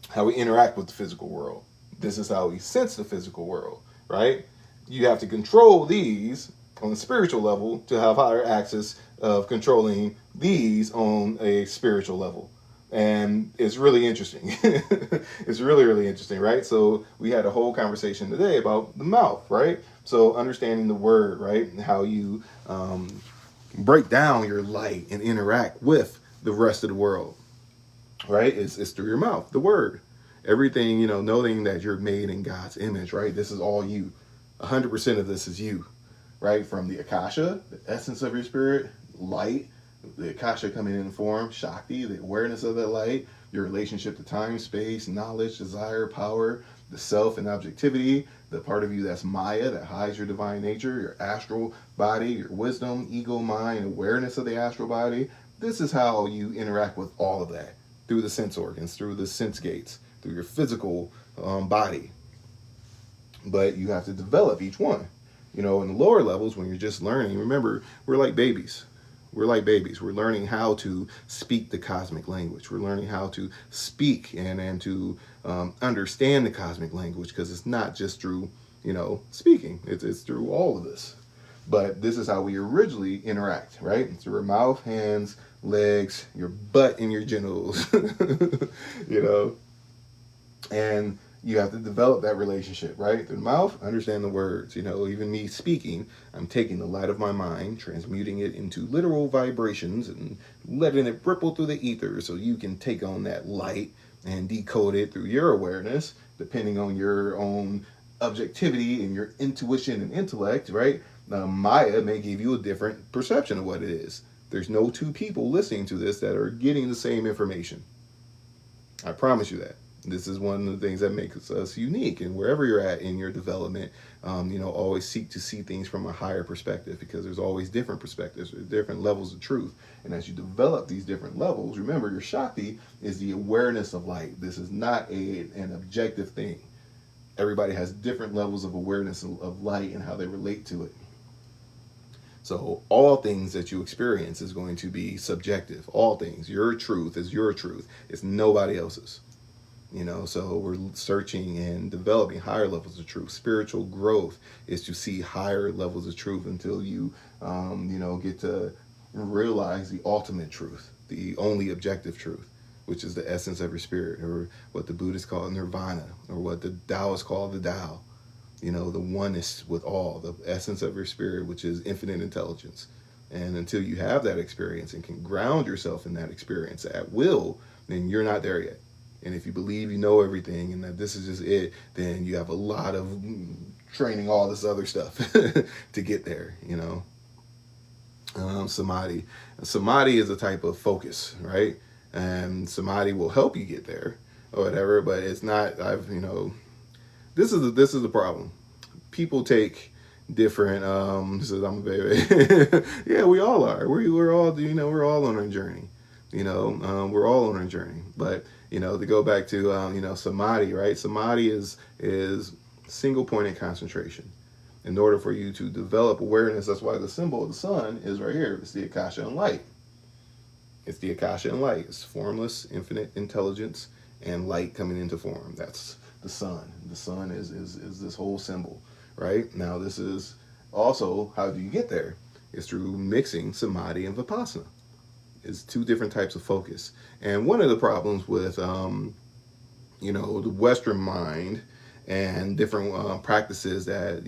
how we interact with the physical world. This is how we sense the physical world, right? You have to control these on the spiritual level to have higher access of controlling these on a spiritual level. And it's really interesting. It's really, really interesting, right? So we had a whole conversation today about the mouth, right? So understanding the word, right? And how you break down your light and interact with the rest of the world, right? It's through your mouth, the word. Everything, knowing that you're made in God's image, right? This is all you. 100% of this is you, right? From the Akasha, the essence of your spirit, light, the Akasha coming in form, Shakti, the awareness of that light, your relationship to time, space, knowledge, desire, power, the self and objectivity, the part of you that's Maya, that hides your divine nature, your astral body, your wisdom, ego, mind, awareness of the astral body. This is how you interact with all of that through the sense organs, through the sense gates, through your physical body. But you have to develop each one. In the lower levels, when you're just learning, remember, we're like babies. We're like babies. We're learning how to speak the cosmic language. We're learning how to speak and to understand the cosmic language, because it's not just through, speaking. It's through all of this. But this is how we originally interact, right? Through our mouth, hands, legs, your butt, and your genitals. And you have to develop that relationship, right? Through the mouth, understand the words. Even me speaking, I'm taking the light of my mind, transmuting it into literal vibrations and letting it ripple through the ether so you can take on that light and decode it through your awareness, depending on your own objectivity and your intuition and intellect, right? Maya may give you a different perception of what it is. There's no two people listening to this that are getting the same information. I promise you that. This is one of the things that makes us unique. And wherever you're at in your development, always seek to see things from a higher perspective, because there's always different perspectives, there's different levels of truth. And as you develop these different levels, remember, your Shakti is the awareness of light. This is not an objective thing. Everybody has different levels of awareness of light and how they relate to it. So all things that you experience is going to be subjective. All things. Your truth is your truth. It's nobody else's. So we're searching and developing higher levels of truth. Spiritual growth is to see higher levels of truth until you, get to realize the ultimate truth, the only objective truth, which is the essence of your spirit, or what the Buddhists call nirvana, or what the Taoists call the Tao. The oneness with all, the essence of your spirit, which is infinite intelligence. And until you have that experience and can ground yourself in that experience at will, then you're not there yet. And if you believe you know everything and that this is just it, then you have a lot of training, all this other stuff to get there, Samadhi. Samadhi is a type of focus, right? And samadhi will help you get there or whatever, but it's not, this is the problem. People take different, says I'm a baby. Yeah, we all are. We're all, we're all on a journey. We're all on a journey. But, to go back to, samadhi, right? Samadhi is single pointed concentration. In order for you to develop awareness, that's why the symbol of the sun is right here. It's the Akasha and light. It's the Akasha and light. It's formless, infinite intelligence, and light coming into form. That's the sun. The sun is this whole symbol, right? Now, this is also, how do you get there? It's through mixing samadhi and vipassana. It's two different types of focus. And one of the problems with, the Western mind and different practices that,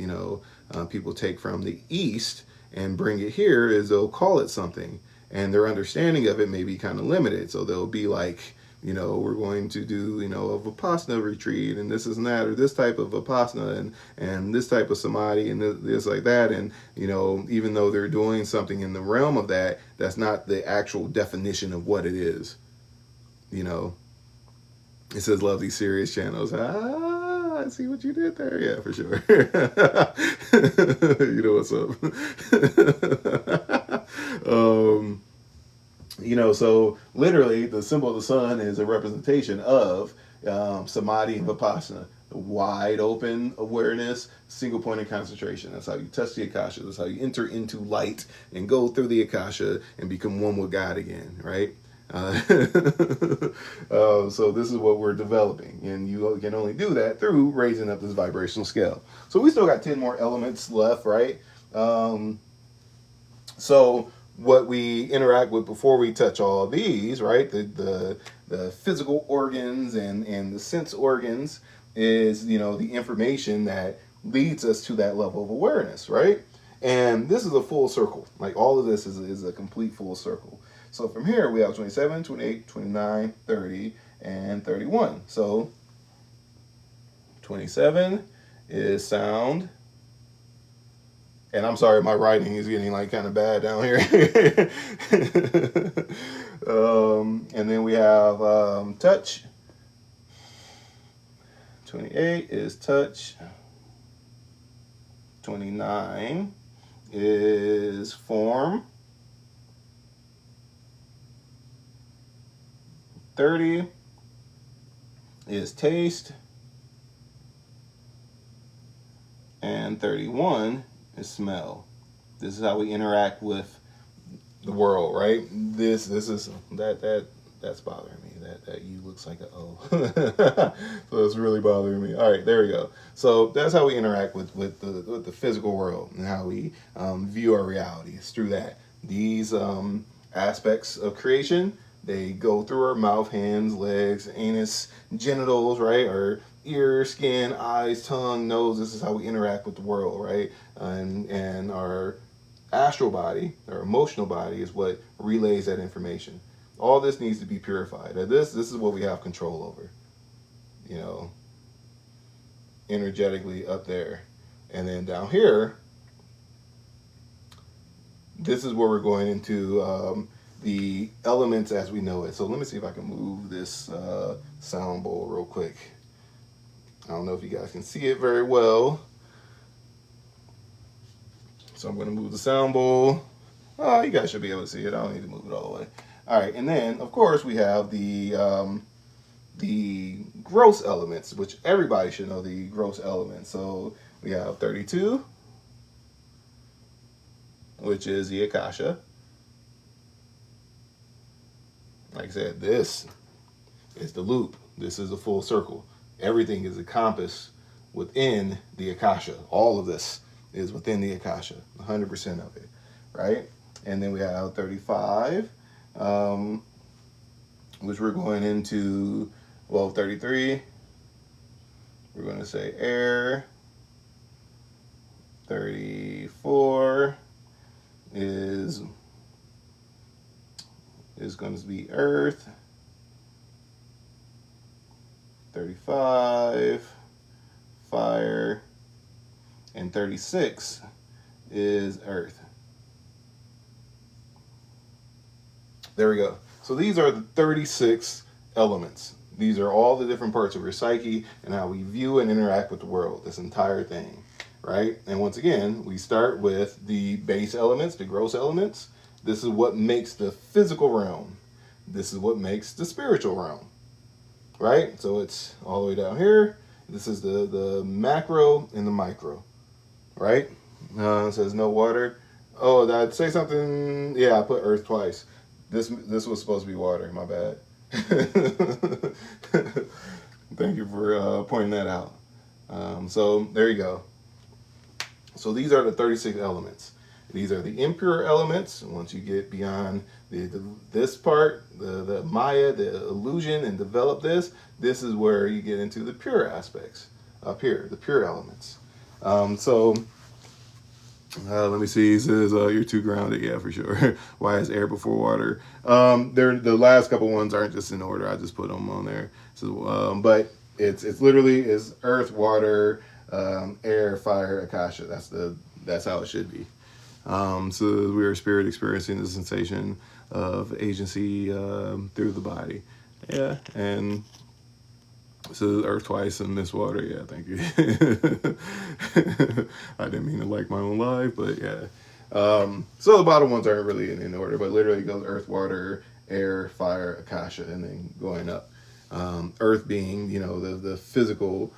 people take from the East and bring it here is they'll call it something. And their understanding of it may be kind of limited. So they'll be like, We're going to do, a Vipassana retreat, and this is and that, or this type of Vipassana, and this type of Samadhi, and this like that. And, even though they're doing something in the realm of that, that's not the actual definition of what it is. It says, love these serious channels. I see what you did there. Yeah, for sure. You know what's up. So literally the symbol of the sun is a representation of Samadhi and Vipassana. Wide open awareness, single point of concentration. That's how you touch the Akasha. That's how you enter into light and go through the Akasha and become one with God again, right? So this is what we're developing, and you can only do that through raising up this vibrational scale. So we still got 10 more elements left, right? So what we interact with before we touch all these, right? The physical organs and the sense organs is, the information that leads us to that level of awareness, right? And this is a full circle. Like all of this is a complete full circle. So from here we have 27, 28, 29, 30, and 31. So 27 is sound. And I'm sorry, my writing is getting like kind of bad down here. And then we have touch. 28 is touch. 29 is form. 30 is taste. And 31 is smell. This is how we interact with the world, right? This is that's bothering me. That U looks like a O. So it's really bothering me. All right, there we go. So that's how we interact with the physical world and how we view our reality. It's through that. These aspects of creation, they go through our mouth, hands, legs, anus, genitals, right? Or ear, skin, eyes, tongue, nose. This is how we interact with the world, right? And our astral body, our emotional body, is what relays that information. All this needs to be purified. This is what we have control over, energetically up there. And then down here, this is where we're going into the elements as we know it. So let me see if I can move this sound bowl real quick. I don't know if you guys can see it very well. So I'm going to move the sound bowl. Oh, you guys should be able to see it. I don't need to move it all the way. All right, and then of course we have the gross elements, which everybody should know the gross elements. So we have 32, which is the Akasha. Like I said, this is the loop. This is a full circle. Everything is encompassed within the Akasha. All of this is within the Akasha, 100% of it, right? And then we have 35, which we're going into, 33. We're going to say air. 34 is going to be earth. 35, fire, and 36 is earth. There we go. So these are the 36 elements. These are all the different parts of your psyche and how we view and interact with the world, this entire thing, right? And once again, we start with the base elements, the gross elements. This is what makes the physical realm. This is what makes the spiritual realm, right? So it's all the way down here. This is the macro and the micro, right? It says no water. Oh, did I say something? Yeah, I put earth twice. This was supposed to be water. My bad. Thank you for pointing that out. So there you go. So these are the 36 elements. These are the impure elements. Once you get beyond this part, the Maya, the illusion, and develop this is where you get into the pure aspects up here, the pure elements. So Let me see. He says you're too grounded. Yeah, for sure. Why is air before water? They're the last couple ones aren't just in order. I just put them on there. So, but it's literally is earth, water, air, fire, akasha. That's how it should be. So we are spirit experiencing the sensation of agency through the body. Yeah, and so earth twice and miss water. Yeah, thank you. I didn't mean to like my own life, but yeah. So the bottom ones aren't really in order, but literally it goes earth, water, air, fire, akasha, and then going up. Earth being, the physical,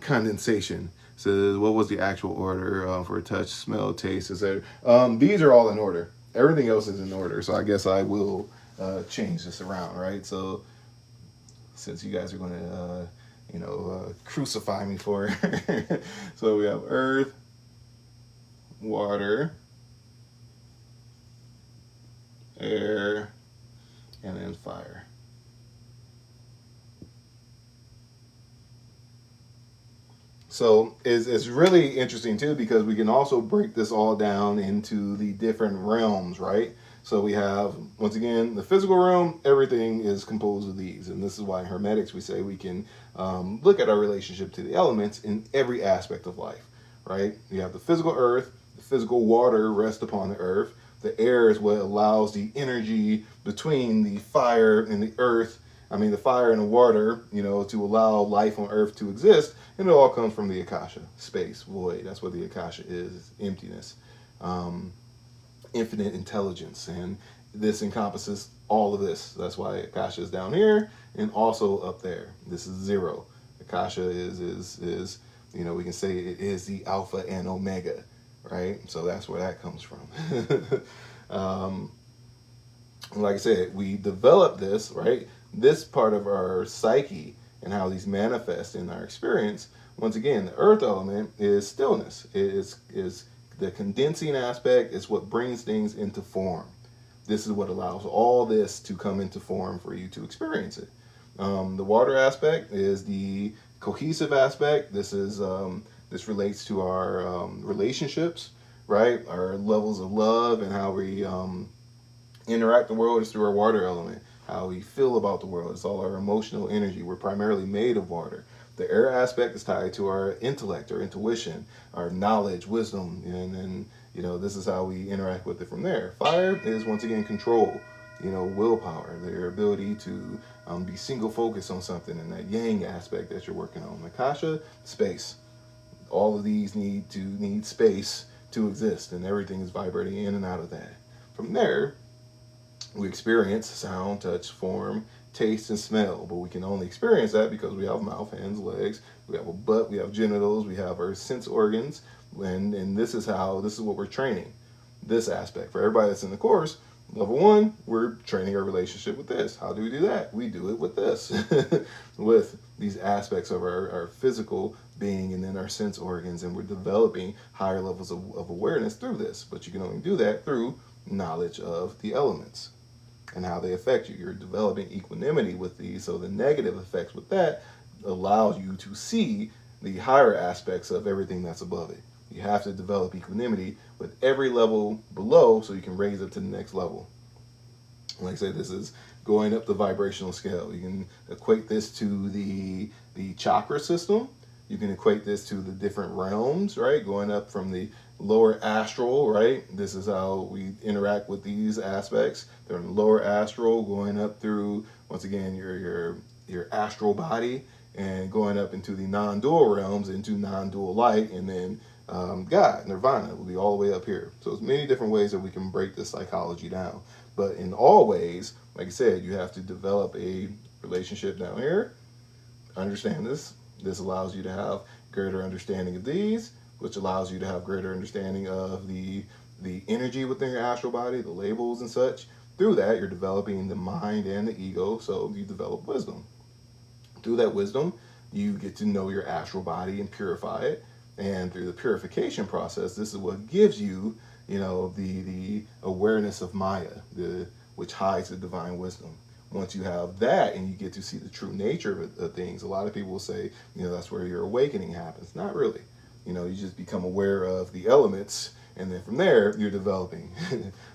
condensation. So what was the actual order for touch, smell, taste, etc. These are all in order. Everything else is in order. So I guess I will change this around, right? So since you guys are going to, crucify me for it. So we have earth, water, air, and then fire. So it's really interesting too because we can also break this all down into the different realms, right? So we have, once again, the physical realm, everything is composed of these. And this is why in Hermetics we say we can look at our relationship to the elements in every aspect of life, right? You have the physical earth, the physical water rests upon the earth. The air is what allows the energy between the fire and the earth, the fire and the water, to allow life on earth to exist. And it all comes from the Akasha, space, void. That's what the Akasha is emptiness. Infinite intelligence, and this encompasses all of this. That's why Akasha is down here and also up there. This is zero. Akasha is we can say it is the alpha and omega, right? So that's where that comes from. Like I said, we develop this, right? This part of our psyche and how these manifest in our experience. Once again, the earth element is stillness. It is the condensing aspect is what brings things into form. This is what allows all this to come into form for you to experience it. The water aspect is the cohesive aspect. This relates to our relationships, right? Our levels of love and how we interact the world is through our water element. How we feel about the world. It's all our emotional energy. We're primarily made of water. The air aspect is tied to our intellect, our intuition, our knowledge, wisdom, and this is how we interact with it from there. Fire is once again control, willpower, their ability to be single focused on something, and that yang aspect that you're working on. Akasha, space. All of these need space to exist, and everything is vibrating in and out of that. From there, we experience sound, touch, form, taste, and smell, but we can only experience that because we have mouth, hands, legs, we have a butt, we have genitals, we have our sense organs, and this is what we're training, this aspect. For everybody that's in the course, level 1, we're training our relationship with this. How do we do that? We do it with this, with these aspects of our physical being and then our sense organs, and we're developing higher levels of awareness through this, but you can only do that through knowledge of the elements and how they affect you. You're developing equanimity with these, so the negative effects with that allows you to see the higher aspects of everything that's above it. You have to develop equanimity with every level below so you can raise it to the next level. Like I said, this is going up the vibrational scale. You can equate this to the chakra system. You can equate this to the different realms, right? Going up from the lower astral, right? This is how we interact with these aspects. They're in the lower astral, going up through, once again, your astral body, and going up into the non-dual realms, into non-dual light, and then God, nirvana, will be all the way up here. So there's many different ways that we can break this psychology down. But in all ways, like I said, you have to develop a relationship down here. Understand this. This allows you to have greater understanding of these, which allows you to have greater understanding of the energy within your astral body, the labels and such. Through that, you're developing the mind and the ego, so you develop wisdom. Through that wisdom, you get to know your astral body and purify it. And through the purification process, this is what gives you, the awareness of Maya, which hides the divine wisdom. Once you have that and you get to see the true nature of things, a lot of people will say, that's where your awakening happens. Not really. You just become aware of the elements, and then from there you're developing.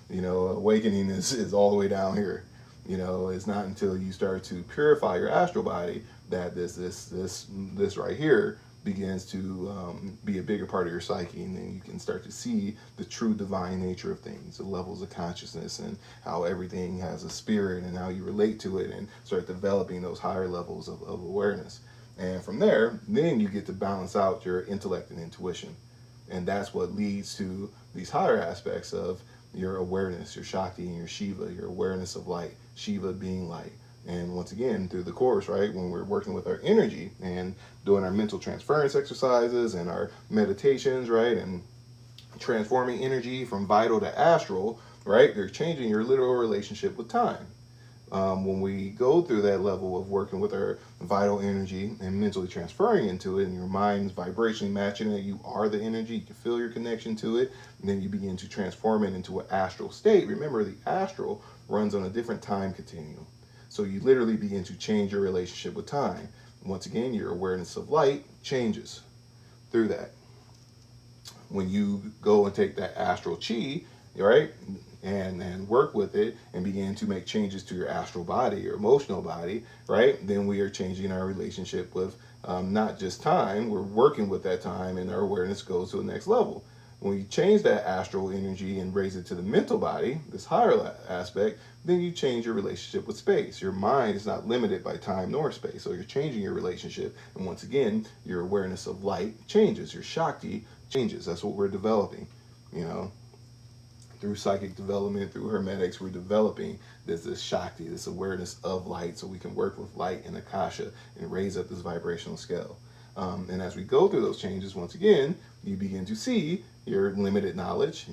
Awakening is all the way down here. It's not until you start to purify your astral body that this right here begins to be a bigger part of your psyche, and then you can start to see the true divine nature of things, the levels of consciousness, and how everything has a spirit, and how you relate to it, and start developing those higher levels of awareness. And from there, then you get to balance out your intellect and intuition. And that's what leads to these higher aspects of your awareness, your Shakti and your Shiva, your awareness of light, Shiva being light. And once again, through the course, right, when we're working with our energy and doing our mental transference exercises and our meditations, right, and transforming energy from vital to astral, right, you're changing your literal relationship with time. When we go through that level of working with our vital energy and mentally transferring into it, and your mind's vibrationally matching it, you are the energy, you can feel your connection to it, and then you begin to transform it into an astral state. Remember, the astral runs on a different time continuum. So you literally begin to change your relationship with time. Once again, your awareness of light changes through that. When you go and take that astral chi, right, and work with it and begin to make changes to your astral body, your emotional body, right, then we are changing our relationship with not just time, we're working with that time, and our awareness goes to the next level. When you change that astral energy and raise it to the mental body, this higher aspect, then you change your relationship with space. Your mind is not limited by time nor space, so you're changing your relationship, and once again, your awareness of light changes, your Shakti changes. That's what we're developing, through psychic development, through hermetics, we're developing this Shakti, this awareness of light, so we can work with light and Akasha and raise up this vibrational scale. And as we go through those changes, once again, you begin to see your limited knowledge,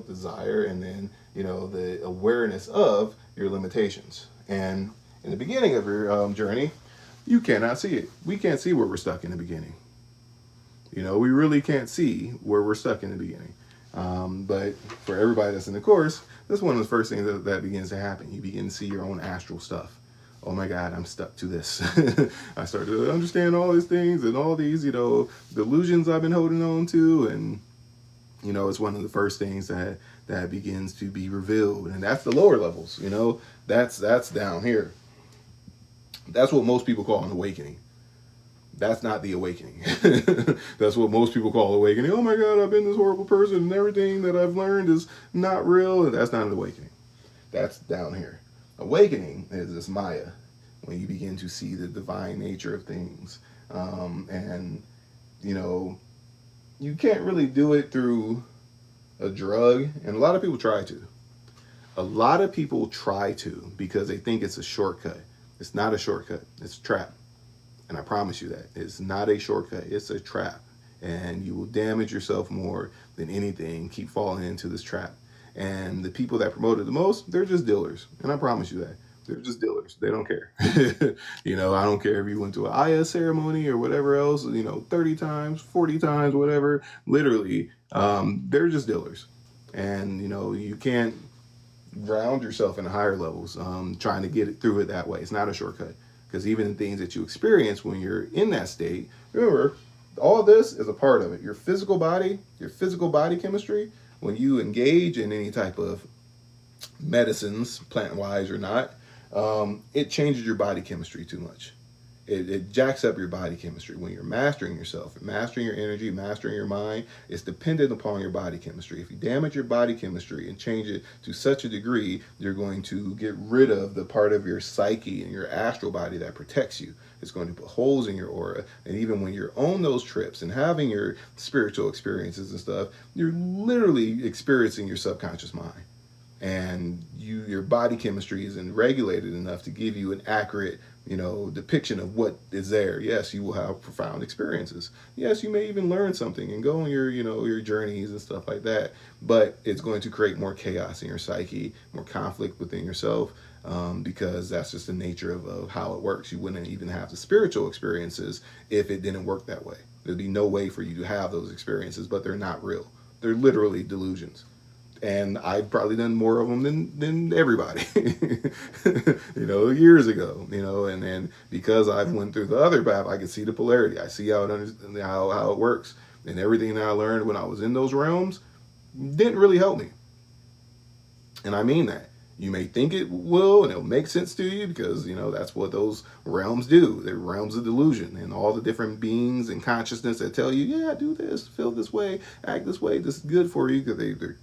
desire, and then, the awareness of your limitations. And in the beginning of your journey, you cannot see it. We can't see where we're stuck in the beginning. We really can't see where we're stuck in the beginning. But for everybody that's in the course, that's one of the first things that begins to happen. You begin to see your own astral stuff. Oh my God, I'm stuck to this. I started to understand all these things and all these, delusions I've been holding on to. And, it's one of the first things that begins to be revealed. And that's the lower levels, that's down here. That's what most people call an awakening. That's not the awakening. That's what most people call awakening. Oh my God, I've been this horrible person and everything that I've learned is not real. And that's not an awakening. That's down here. Awakening is this Maya, when you begin to see the divine nature of things. And, you can't really do it through a drug. And a lot of people try to. A lot of people try to because they think it's a shortcut. It's not a shortcut. It's a trap. And I promise you that. It's not a shortcut. It's a trap. And you will damage yourself more than anything. Keep falling into this trap. And the people that promote it the most, they're just dealers. And I promise you that. They're just dealers. They don't care. I don't care if you went to an Aya ceremony or whatever else, 30 times, 40 times, whatever. Literally, they're just dealers. And, you can't ground yourself in the higher levels trying to get it through it that way. It's not a shortcut. Because even the things that you experience when you're in that state, remember, all of this is a part of it. Your physical body chemistry, when you engage in any type of medicines, plant-wise or not, it changes your body chemistry too much. It jacks up your body chemistry. When you're mastering yourself, mastering your energy, mastering your mind, it's dependent upon your body chemistry. If you damage your body chemistry and change it to such a degree, you're going to get rid of the part of your psyche and your astral body that protects you. It's going to put holes in your aura. And even when you're on those trips and having your spiritual experiences and stuff, you're literally experiencing your subconscious mind. And your body chemistry isn't regulated enough to give you an accurate depiction of what is there. Yes, you will have profound experiences. Yes, you may even learn something and go on your journeys and stuff like that. But it's going to create more chaos in your psyche, more conflict within yourself, because that's just the nature of how it works. You wouldn't even have the spiritual experiences if it didn't work that way. There'd be no way for you to have those experiences, but they're not real. They're literally delusions. And I've probably done more of them than everybody, years ago, and then because I've went through the other path, I can see the polarity. I see how it works. And everything that I learned when I was in those realms didn't really help me. And I mean that. You may think it will and it'll make sense to you because, that's what those realms do. They're realms of delusion, and all the different beings and consciousness that tell you, yeah, do this, feel this way, act this way, this is good for you, because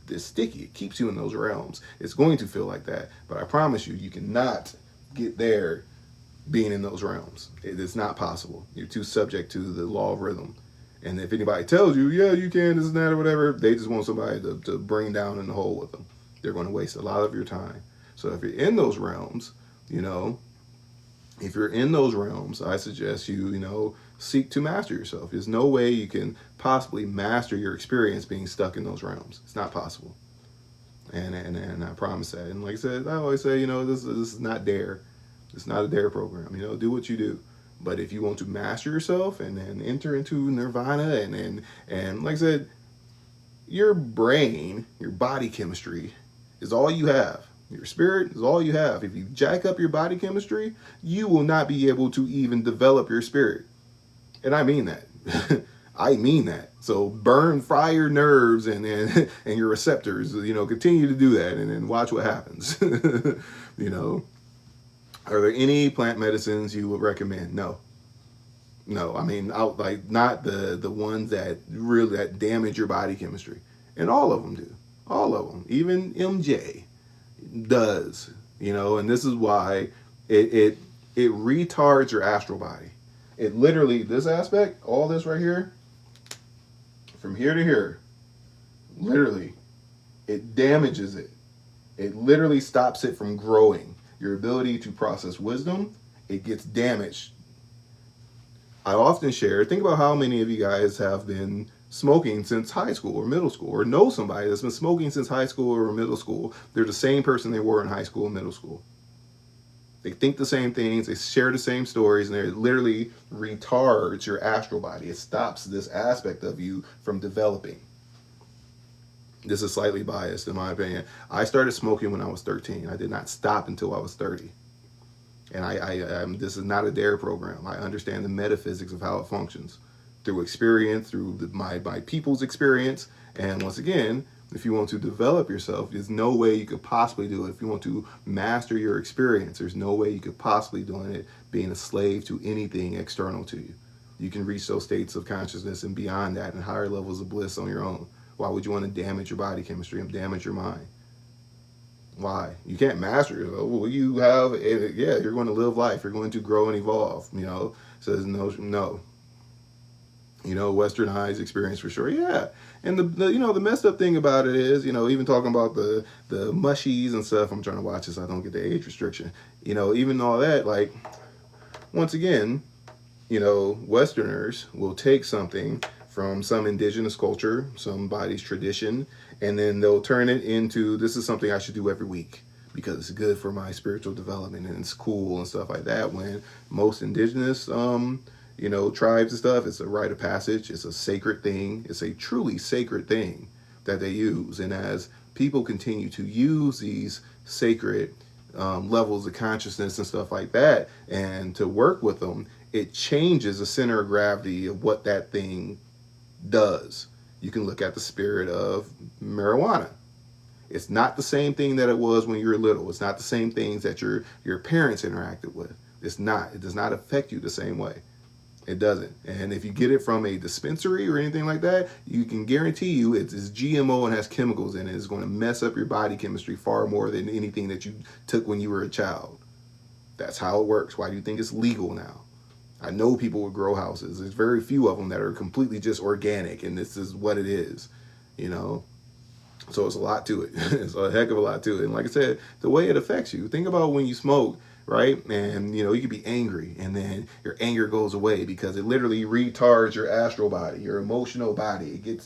they're sticky. It keeps you in those realms. It's going to feel like that. But I promise you, you cannot get there being in those realms. It's not possible. You're too subject to the law of rhythm. And if anybody tells you, yeah, you can, this and that, or whatever, they just want somebody to bring down in the hole with them. They're going to waste a lot of your time. So if you're in those realms, if you're in those realms, I suggest you, seek to master yourself. There's no way you can possibly master your experience being stuck in those realms. It's not possible. And I promise that. And like I said, I always say, this is not dare. It's not a dare program. Do what you do. But if you want to master yourself and then enter into nirvana and like I said, your brain, your body chemistry is all you have. Your spirit is all you have. If you jack up your body chemistry, you will not be able to even develop your spirit. And I mean that. I mean that. So fry your nerves and your receptors, continue to do that and then watch what happens. Are there any plant medicines you would recommend? No. I mean, not the ones that damage your body chemistry. And all of them do. All of them. Even MJ does. And this is why it retards your astral body. It literally, this aspect, all this right here, from here to here, literally, it damages it. It literally stops it from growing. Your ability to process wisdom, it gets damaged. I often share, think about how many of you guys have been smoking since high school or middle school, or know somebody that's been smoking since high school or middle school. They're the same person they were in high school and middle school. They think the same things, they share the same stories, and it literally retards your astral body. It stops this aspect of you from developing. This is slightly biased in my opinion. I started smoking when I was 13. I did not stop until I was 30. And this is not a dare program. I understand the metaphysics of how it functions through experience, through my people's experience. And once again, if you want to develop yourself, there's no way you could possibly do it. If you want to master your experience, there's no way you could possibly do it being a slave to anything external to you. You can reach those states of consciousness and beyond that and higher levels of bliss on your own. Why would you want to damage your body chemistry and damage your mind? Why? You can't master yourself. Well, you have, you're going to live life. You're going to grow and evolve, Says no. Westernized experience for sure. Yeah. And the messed up thing about it is, even talking about the mushies and stuff, I'm trying to watch this so I don't get the age restriction. Even all that, like, once again, Westerners will take something from some indigenous culture, somebody's tradition, and then they'll turn it into, this is something I should do every week because it's good for my spiritual development and it's cool and stuff like that. When most indigenous, tribes and stuff, it's a rite of passage. It's a sacred thing. It's a truly sacred thing that they use. And as people continue to use these sacred levels of consciousness and stuff like that, and to work with them, it changes the center of gravity of what that thing does. You can look at the spirit of marijuana. It's not the same thing that it was when you were little. It's not the same things that your parents interacted with. It's not. It does not affect you the same way. It doesn't. And if you get it from a dispensary or anything like that, you can guarantee you it's GMO and has chemicals in it. It's going to mess up your body chemistry far more than anything that you took when you were a child. That's how it works. Why do you think it's legal now? I know people with grow houses. There's very few of them that are completely just organic, and this is what it is, So it's a lot to it. It's a heck of a lot to it. And like I said, the way it affects you. Think about when you smoke, right? And, you could be angry, and then your anger goes away because it literally retards your astral body, your emotional body. It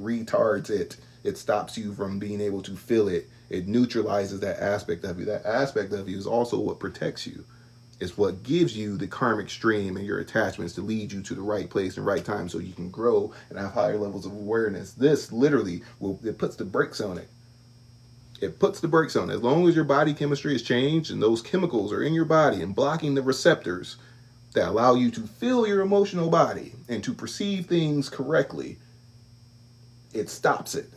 retards it. It stops you from being able to feel it. It neutralizes that aspect of you. That aspect of you is also what protects you. It's what gives you the karmic stream and your attachments to lead you to the right place and right time so you can grow and have higher levels of awareness. This literally it puts the brakes on it. It puts the brakes on it. As long as your body chemistry is changed and those chemicals are in your body and blocking the receptors that allow you to feel your emotional body and to perceive things correctly, It stops it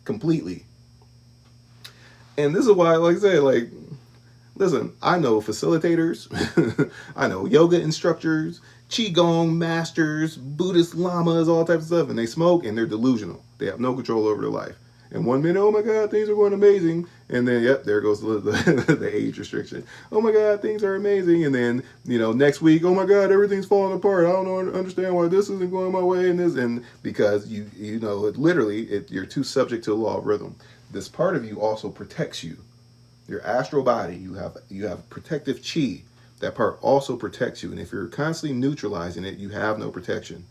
completely. And this is why, like I said, like, listen, I know facilitators, I know yoga instructors, qigong masters, Buddhist lamas, all types of stuff, and they smoke and they're delusional. They have no control over their life. And one minute, oh my God, things are going amazing. And then, yep, there goes the age restriction. Oh my God, things are amazing. And then, next week, oh my God, everything's falling apart. I don't understand why this isn't going my way. And because you're too subject to the law of rhythm. This part of you also protects you. Your astral body, you have protective chi. That part also protects you. And if you're constantly neutralizing it, you have no protection.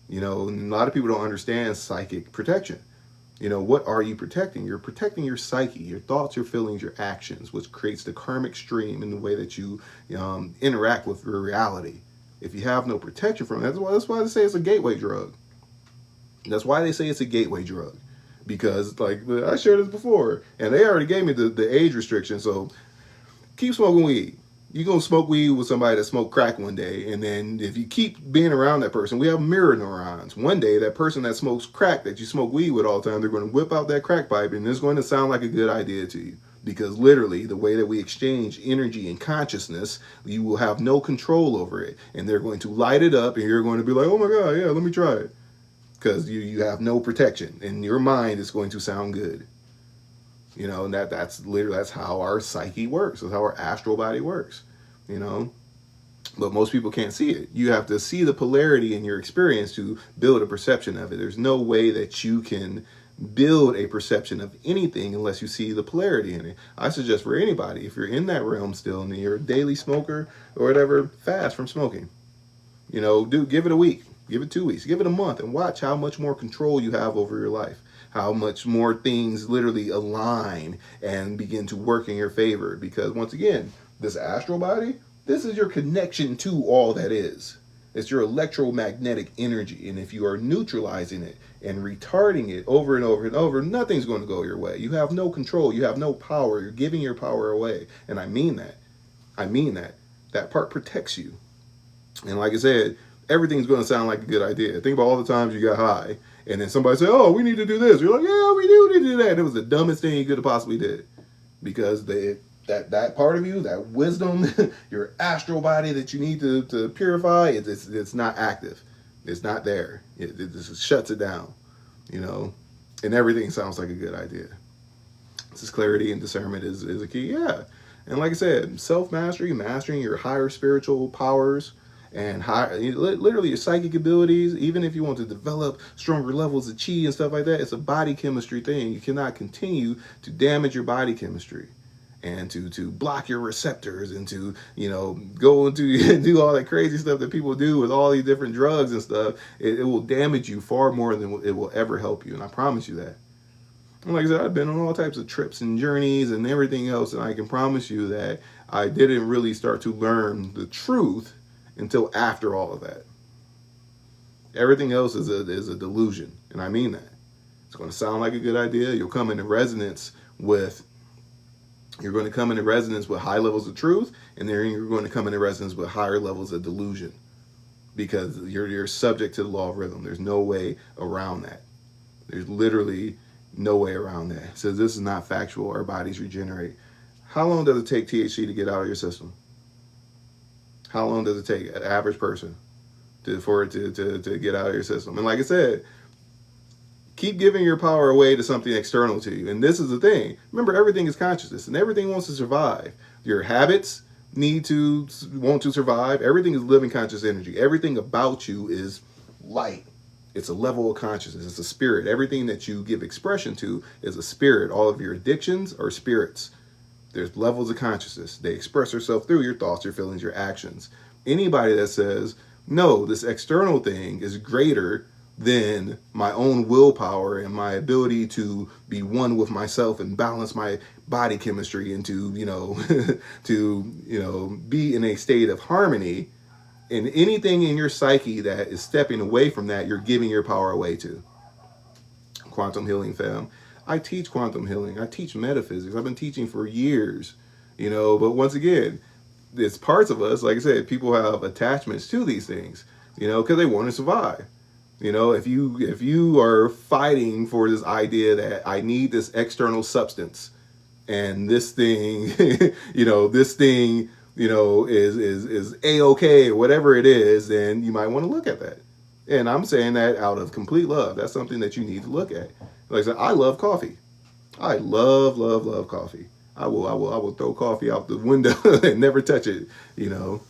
And a lot of people don't understand psychic protection. What are you protecting? You're protecting your psyche, your thoughts, your feelings, your actions, which creates the karmic stream in the way that you interact with your reality. If you have no protection from it, that's why they say it's a gateway drug. That's why they say it's a gateway drug. Because, like, I shared this before, and they already gave me the age restriction, so keep smoking weed. You're going to smoke weed with somebody that smoked crack one day, and then if you keep being around that person, we have mirror neurons. One day, that person that smokes crack that you smoke weed with all the time, they're going to whip out that crack pipe, and it's going to sound like a good idea to you. Because literally, the way that we exchange energy and consciousness, you will have no control over it. And they're going to light it up, and you're going to be like, oh my God, yeah, let me try it. Because you have no protection, and your mind is going to sound good. And that's how our psyche works. That's how our astral body works. But most people can't see it. You have to see the polarity in your experience to build a perception of it. There's no way that you can build a perception of anything unless you see the polarity in it. I suggest for anybody, if you're in that realm still and you're a daily smoker or whatever, fast from smoking. Give it a week. Give it 2 weeks, give it a month, and watch how much more control you have over your life. How much more things literally align and begin to work in your favor. Because once again, this astral body, this is your connection to all that is. It's your electromagnetic energy. And if you are neutralizing it and retarding it over and over and over, nothing's going to go your way. You have no control. You have no power. You're giving your power away. And I mean that. That part protects you. And like I said, everything's going to sound like a good idea. Think about all the times you got high, and then somebody said, oh, we need to do this. You're like, yeah, we do need to do that. And it was the dumbest thing you could have possibly did. Because that part of you, that wisdom, your astral body that you need to purify, it's not active. It's not there. It just shuts it down, and everything sounds like a good idea. This is clarity and discernment is a key. Yeah. And like I said, self-mastery, mastering your higher spiritual powers, and literally your psychic abilities. Even if you want to develop stronger levels of chi and stuff like that, it's a body chemistry thing. You cannot continue to damage your body chemistry and to block your receptors and to go into do all that crazy stuff that people do with all these different drugs and stuff. It will damage you far more than it will ever help you, and I promise you that. And like I said, I've been on all types of trips and journeys and everything else, and I can promise you that I didn't really start to learn the truth until after all of that. Everything else is a delusion, and I mean that. It's going to sound like a good idea. You're going to come into resonance with high levels of truth, and then you're going to come into resonance with higher levels of delusion, because you're subject to the law of rhythm. There's no way around that. There's literally no way around that. So this is not factual. Our bodies regenerate. How long does it take THC to get out of your system? How long does it take an average person for it to get out of your system? And like I said, keep giving your power away to something external to you. And this is the thing. Remember, everything is consciousness, and everything wants to survive. Your habits want to survive. Everything is living conscious energy. Everything about you is light. It's a level of consciousness. It's a spirit. Everything that you give expression to is a spirit. All of your addictions are spirits. There's levels of consciousness. They express themselves through your thoughts, your feelings, your actions. Anybody that says, no, this external thing is greater than my own willpower and my ability to be one with myself and balance my body chemistry and to be in a state of harmony, and anything in your psyche that is stepping away from that, you're giving your power away to. Quantum healing, fam. I teach quantum healing. I teach metaphysics. I've been teaching for years, but once again, it's parts of us, like I said, people have attachments to these things, because they want to survive. You know, if you are fighting for this idea that I need this external substance, and this thing, this thing, is a-okay or whatever it is, then you might want to look at that. And I'm saying that out of complete love. That's something that you need to look at. Like I said, I love coffee. I love, love, love coffee. I will throw coffee out the window and never touch it. You know,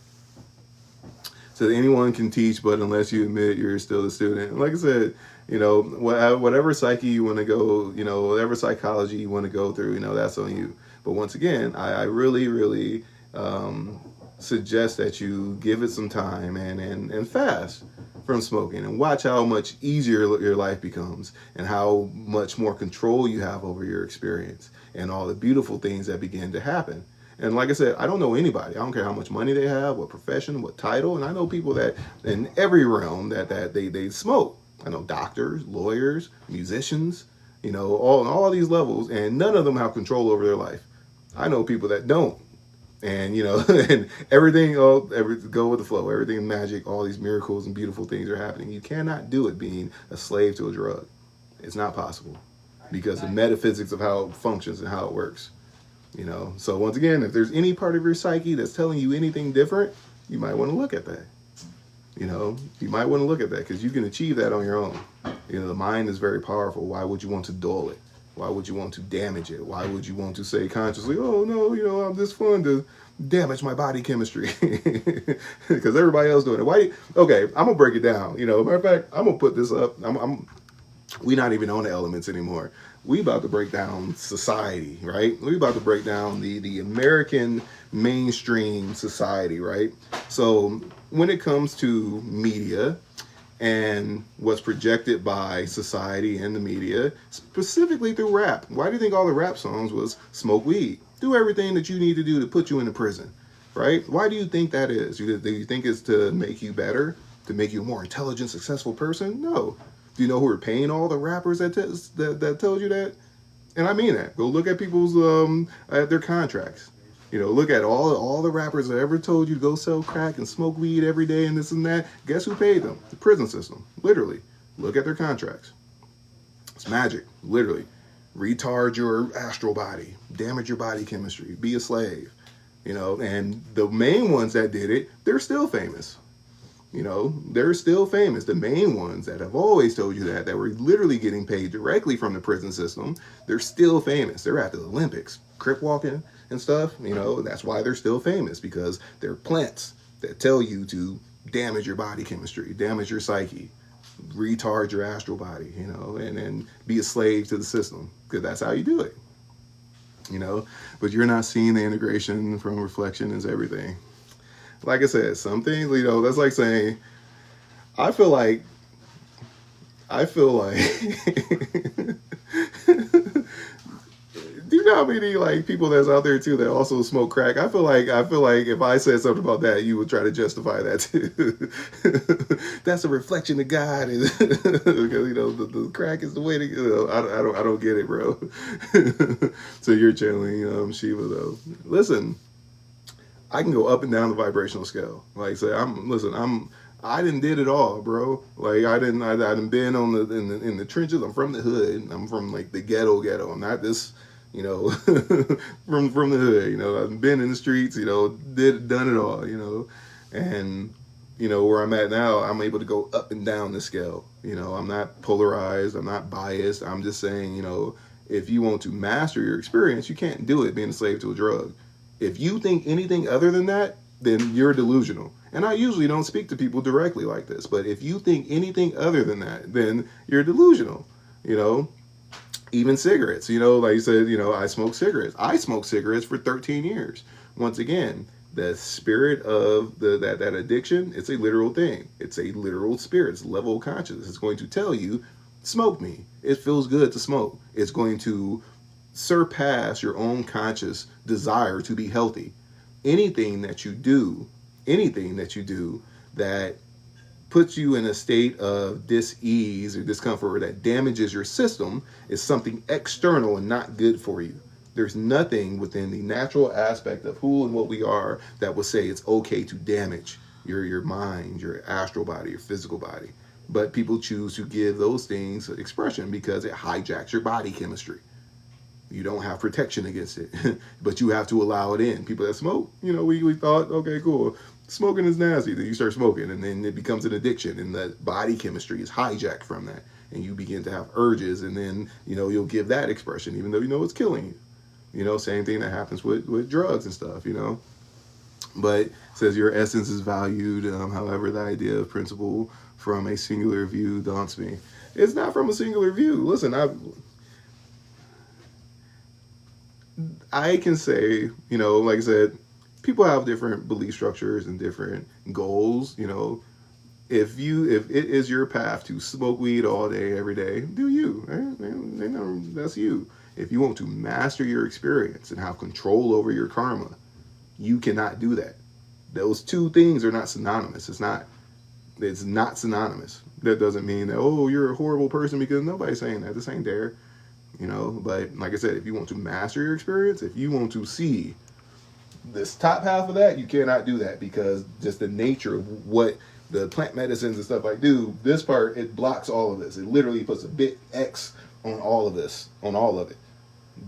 so anyone can teach, but unless you admit you're still a student. And like I said, whatever psyche you want to go, whatever psychology you want to go through, that's on you. But once again, I really, really suggest that you give it some time and fast from smoking, and watch how much easier your life becomes, and how much more control you have over your experience, and all the beautiful things that begin to happen. And like I said, I don't know anybody. I don't care how much money they have, what profession, what title. And I know people that in every realm that they smoke. I know doctors, lawyers, musicians, all these levels, and none of them have control over their life. I know people that don't. And, and everything, go with the flow. Everything magic, all these miracles and beautiful things are happening. You cannot do it being a slave to a drug. It's not possible, because the metaphysics of how it functions and how it works. So once again, if there's any part of your psyche that's telling you anything different, you might want to look at that. You might want to look at that, because you can achieve that on your own. The mind is very powerful. Why would you want to dull it? Why would you want to damage it? Why would you want to say consciously, oh no, I'm just fun to damage my body chemistry? Because everybody else doing it. Why? Okay, I'm gonna break it down. Matter of fact, I'm gonna put this up. We not even on the elements anymore. We about to break down society, right? We about to break down the American mainstream society, right? So when it comes to media and what's projected by society and the media, specifically through rap, why do you think all the rap songs was smoke weed? Do everything that you need to do to put you into prison, right? Why do you think that is? Do you think it's to make you better, to make you a more intelligent, successful person? No. Do you know who are paying all the rappers that tells you that? And I mean that. Go look at people's at their contracts. Look at all the rappers that ever told you to go sell crack and smoke weed every day and this and that. Guess who paid them? The prison system. Literally. Look at their contracts. It's magic. Literally. Retard your astral body. Damage your body chemistry. Be a slave. And the main ones that did it, they're still famous. They're still famous. The main ones that have always told you that were literally getting paid directly from the prison system, they're still famous. They're at the Olympics, crip walking and stuff. That's why they're still famous, because they're plants that tell you to damage your body chemistry, damage your psyche, retard your astral body, and then be a slave to the system, because that's how you do it. But you're not seeing the integration from reflection is everything. Like I said, some things, that's like saying, I feel like, do you know how many people that's out there too that also smoke crack? I feel like if I said something about that, you would try to justify that too. That's a reflection of God, and because the crack is the way to go. I don't get it, bro. So you're channeling Shiva though. Listen. I can go up and down the vibrational scale. Like say, I didn't did it all, bro. Like I didn't been on in the trenches. I'm from the hood. I'm from like the ghetto. I'm not this, from the hood. I've been in the streets. Done it all. And where I'm at now, I'm able to go up and down the scale. I'm not polarized. I'm not biased. I'm just saying, if you want to master your experience, you can't do it being a slave to a drug. If you think anything other than that, then you're delusional. And I usually don't speak to people directly like this, but if you think anything other than that, then you're delusional. Even cigarettes, like you said, I smoke cigarettes. I smoked cigarettes for 13 years. Once again, the spirit of that addiction, it's a literal thing. It's a literal spirit. It's a level of consciousness. It's going to tell you, smoke me. It feels good to smoke. It's going to surpass your own conscious desire to be healthy. Anything that you do that puts you in a state of dis-ease or discomfort, or that damages your system, is something external and not good for you. There's nothing within the natural aspect of who and what we are that will say it's okay to damage your mind, your astral body, your physical body. But people choose to give those things expression because it hijacks your body chemistry. You don't have protection against it, but you have to allow it in. People that smoke, we thought, okay, cool, smoking is nasty. Then you start smoking, and then it becomes an addiction, and the body chemistry is hijacked from that, and you begin to have urges, and then you'll give that expression, even though it's killing you. Same thing that happens with drugs and stuff. But it says your essence is valued. However, the idea of principle from a singular view daunts me. It's not from a singular view. Listen, I can say, like I said, people have different belief structures and different goals. If it is your path to smoke weed all day, every day, do you? That's you. If you want to master your experience and have control over your karma, you cannot do that. Those two things are not synonymous. It's not synonymous. That doesn't mean that, oh, you're a horrible person, because nobody's saying that. This ain't there. But like I said, if you want to master your experience, if you want to see this top half of that, you cannot do that, because just the nature of what the plant medicines and stuff do, this part, it blocks all of this. It literally puts a big X on all of this, on all of it.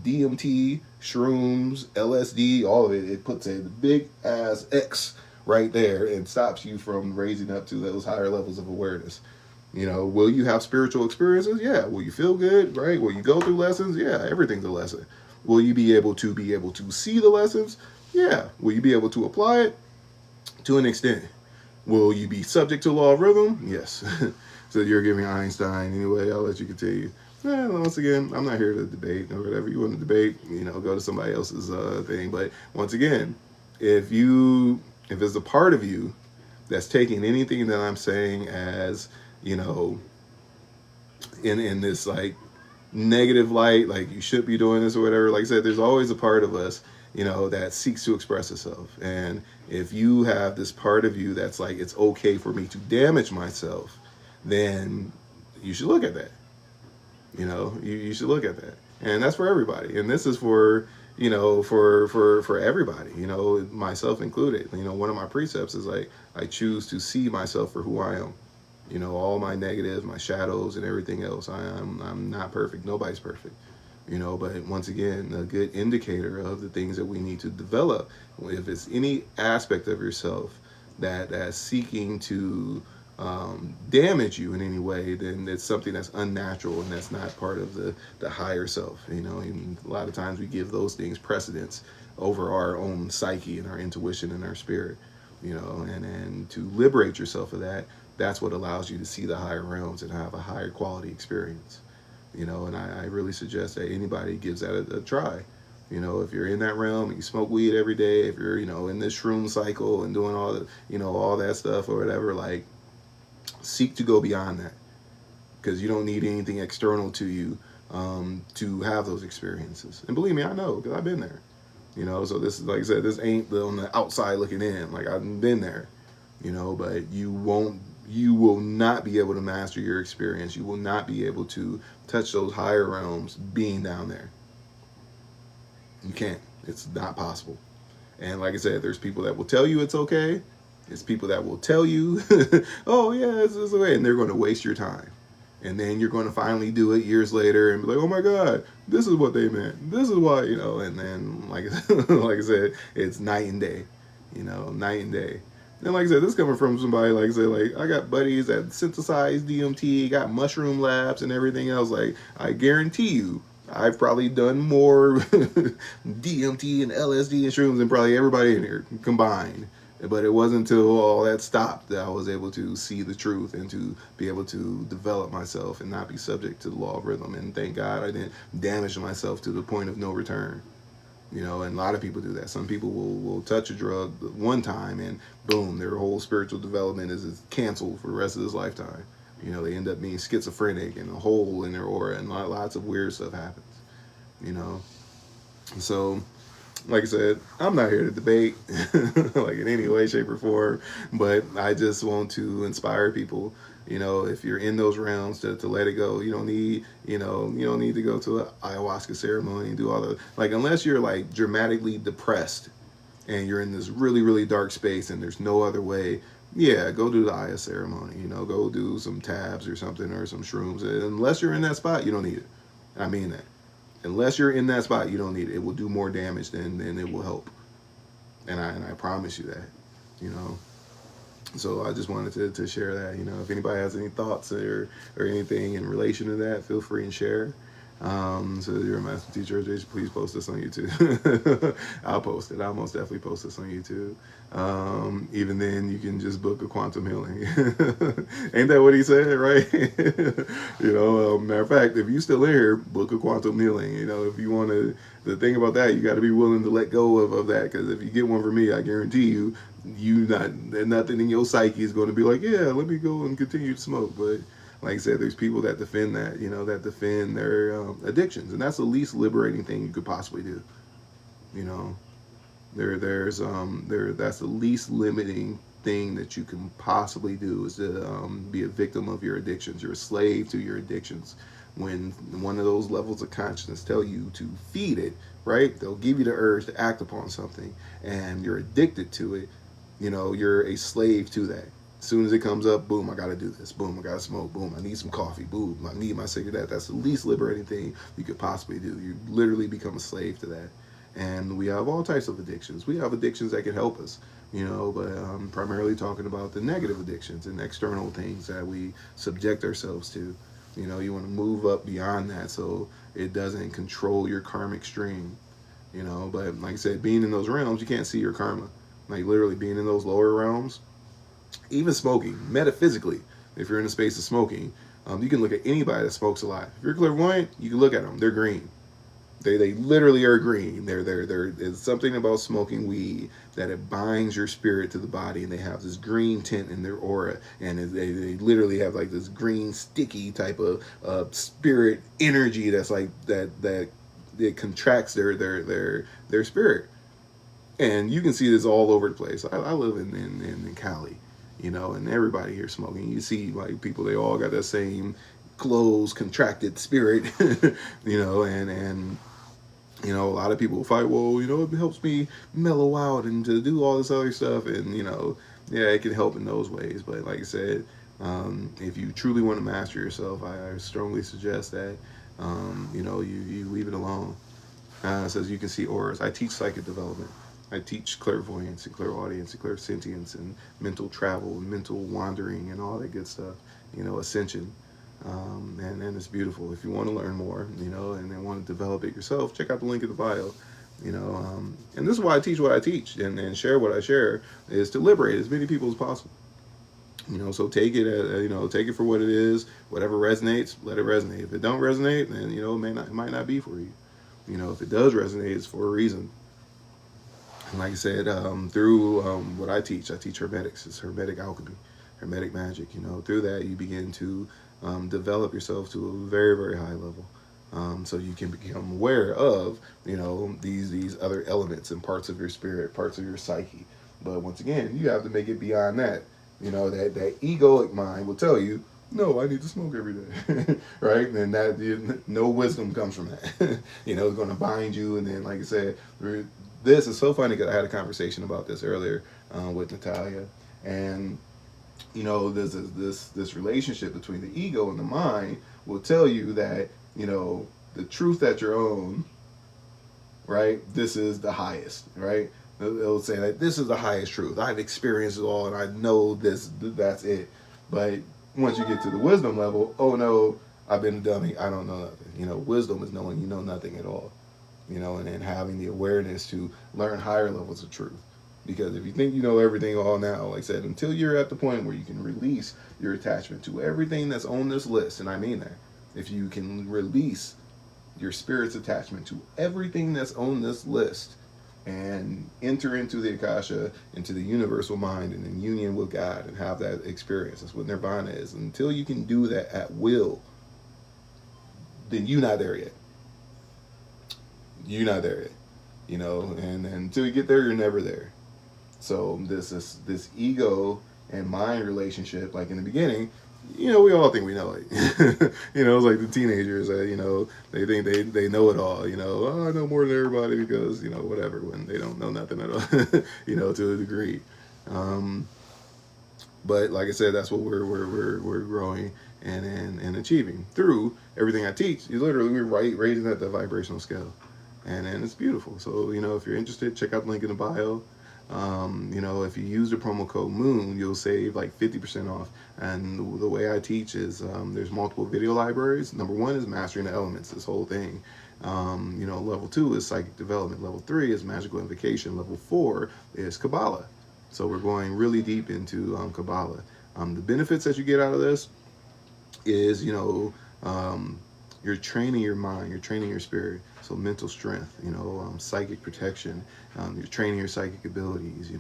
DMT, shrooms, LSD, all of it, it puts a big ass X right there and stops you from raising up to those higher levels of awareness. Will you have spiritual experiences? Yeah. Will you feel good? Right. Will you go through lessons? Yeah. Everything's a lesson. Will you be able to see the lessons? Yeah. Will you be able to apply it? To an extent. Will you be subject to law of rhythm? Yes. So you're giving Einstein. Anyway, I'll let you continue. Once again, I'm not here to debate or whatever. You want to debate, go to somebody else's thing. But once again, if there's a part of you that's taking anything that I'm saying as, in this like negative light, like you should be doing this or whatever, like I said, there's always a part of us, that seeks to express itself. And if you have this part of you that's like, it's okay for me to damage myself, then you should look at that. You should look at that. And that's for everybody. And this is for, for everybody, myself included. One of my precepts is like, I choose to see myself for who I am. All my negatives, my shadows, and everything else. I'm not perfect. Nobody's perfect. But once again, a good indicator of the things that we need to develop. If it's any aspect of yourself that's seeking to damage you in any way, then it's something that's unnatural and that's not part of the higher self. And a lot of times we give those things precedence over our own psyche and our intuition and our spirit. And to liberate yourself of that, that's what allows you to see the higher realms and have a higher quality experience. And I really suggest that anybody gives that a try. If you're in that realm and you smoke weed every day, if you're, in this shroom cycle and doing all the, all that stuff or whatever, like, seek to go beyond that, because you don't need anything external to you to have those experiences. And believe me, I know, because I've been there. So this is, like I said, this ain't on the outside looking in. Like, I've been there. But you will not be able to master your experience. You will not be able to touch those higher realms being down there. You can't. It's not possible. And like I said, there's people that will tell you it's okay. It's people that will tell you, oh yeah, it's okay, and they're going to waste your time. And then you're going to finally do it years later and be like, oh my God, this is what they meant. This is why, and then like I said, it's night and day, night and day. And like I said, this is coming from somebody, like I said, like, I got buddies that synthesize DMT, got mushroom labs and everything else. Like, I guarantee you, I've probably done more DMT and LSD and shrooms than probably everybody in here combined. But it wasn't until all that stopped that I was able to see the truth and to be able to develop myself and not be subject to the law of rhythm. And thank God I didn't damage myself to the point of no return. And a lot of people do that. Some people will touch a drug one time and boom, their whole spiritual development is canceled for the rest of this lifetime. They end up being schizophrenic and a hole in their aura, and lots of weird stuff happens. So, like I said, I'm not here to debate like in any way, shape, or form, but I just want to inspire people. If you're in those realms, to let it go. You don't need to go to an ayahuasca ceremony and do all the, like, unless you're like dramatically depressed and you're in this really, really dark space and there's no other way, yeah, go do the Aya ceremony. You know, go do some tabs or something or some shrooms. Unless you're in that spot, you don't need it. I mean that. Unless you're in that spot, you don't need it. It will do more damage than it will help. And I promise you that. You know. So I just wanted to share that. You know, if anybody has any thoughts or anything in relation to that, feel free and share. So you're a master teacher, Jason, please post this on YouTube. I'll post it. I'll most definitely post this on YouTube. Even then, you can just book a quantum healing. Ain't that what he said, right? You know, matter of fact, if you still in here, book a quantum healing. You know, if you want to, the thing about that, you got to be willing to let go of that. Because if you get one from me, I guarantee you not nothing in your psyche is going to be like, yeah, let me go and continue to smoke. But like I said, there's people that defend that, you know, that defend their addictions, and that's the least liberating thing you could possibly do. You know, that's the least limiting thing that you can possibly do is to be a victim of your addictions. You're a slave to your addictions. When one of those levels of consciousness tell you to feed it, right? They'll give you the urge to act upon something, and you're addicted to it. You know, you're a slave to that. As soon as it comes up, boom, I gotta do this. Boom, I gotta smoke. Boom, I need some coffee. Boom, I need my cigarette. That's the least liberating thing you could possibly do. You literally become a slave to that. And we have all types of addictions. We have addictions that can help us, you know, but I'm primarily talking about the negative addictions and external things that we subject ourselves to. You know, you want to move up beyond that so it doesn't control your karmic stream, you know. But like I said, being in those realms, you can't see your karma. Like literally being in those lower realms, even smoking, metaphysically, if you're in a space of smoking, you can look at anybody that smokes alive. If you're clairvoyant, you can look at them. They're green. They literally are green. There's something about smoking weed that it binds your spirit to the body, and they have this green tint in their aura, and they literally have like this green sticky type of spirit energy that's like that it contracts their spirit, and you can see this all over the place. I live in Cali, you know, and everybody here smoking. You see like people, they all got that same closed, contracted spirit, you know, and you know, a lot of people fight, well, you know, it helps me mellow out and to do all this other stuff. And, you know, yeah, it can help in those ways. But like I said, if you truly want to master yourself, I strongly suggest that, you know, you leave it alone. It says you can see auras. I teach psychic development. I teach clairvoyance and clairaudience and clairsentience and mental travel and mental wandering and all that good stuff, you know, ascension. And it's beautiful. If you want to learn more, you know, and then want to develop it yourself, check out the link in the bio. You know, and this is why I teach what I teach and share what I share is to liberate as many people as possible. You know, so take it, you know, take it for what it is. Whatever resonates, let it resonate. If it don't resonate, then you know, it might not be for you. You know, if it does resonate, it's for a reason. And like I said, through what I teach hermetics. It's hermetic alchemy, hermetic magic. You know, through that you begin to develop yourself to a very, very high level. So you can become aware of, you know, these other elements and parts of your spirit, parts of your psyche. But once again, you have to make it beyond that. You know, that egoic mind will tell you, no, I need to smoke every day, right? And that no wisdom comes from that. You know, it's going to bind you. And then, like I said, this is so funny because I had a conversation about this earlier with Natalia, and you know, there's this relationship between the ego and the mind will tell you that, you know, the truth that you own, right? This is the highest, right? It'll say that this is the highest truth. I've experienced it all, and I know this. That's it. But once you get to the wisdom level, oh no, I've been a dummy. I don't know nothing. You know, wisdom is knowing you know nothing at all. You know, and then having the awareness to learn higher levels of truth. Because if you think you know everything all now, like I said, until you're at the point where you can release your attachment to everything that's on this list, and I mean that, if you can release your spirit's attachment to everything that's on this list and enter into the Akasha, into the universal mind and in union with God and have that experience, that's what Nirvana is. Until you can do that at will, then you're not there yet. You're not there yet. You know, and until you get there, you're never there. So this ego and mind relationship, like in the beginning, you know, we all think we know it. You know, it's like the teenagers that, you know, they think they know it all. You know, oh, I know more than everybody because, you know, whatever, when they don't know nothing at all. You know, to a degree. But like I said, that's what we're growing and achieving through everything I teach. You literally we're raising at the vibrational scale, and it's beautiful. So if you're interested, check out the link in the bio. If you use the promo code Moon, you'll save like 50% off. And the way I teach is there's multiple video libraries. Number one is mastering the elements, this whole thing. Level two is psychic development. Level three is magical invocation. Level four is Kabbalah. So we're going really deep into Kabbalah. The benefits that you get out of this is, you're training your mind, you're training your spirit. So mental strength, psychic protection, you're training your psychic abilities,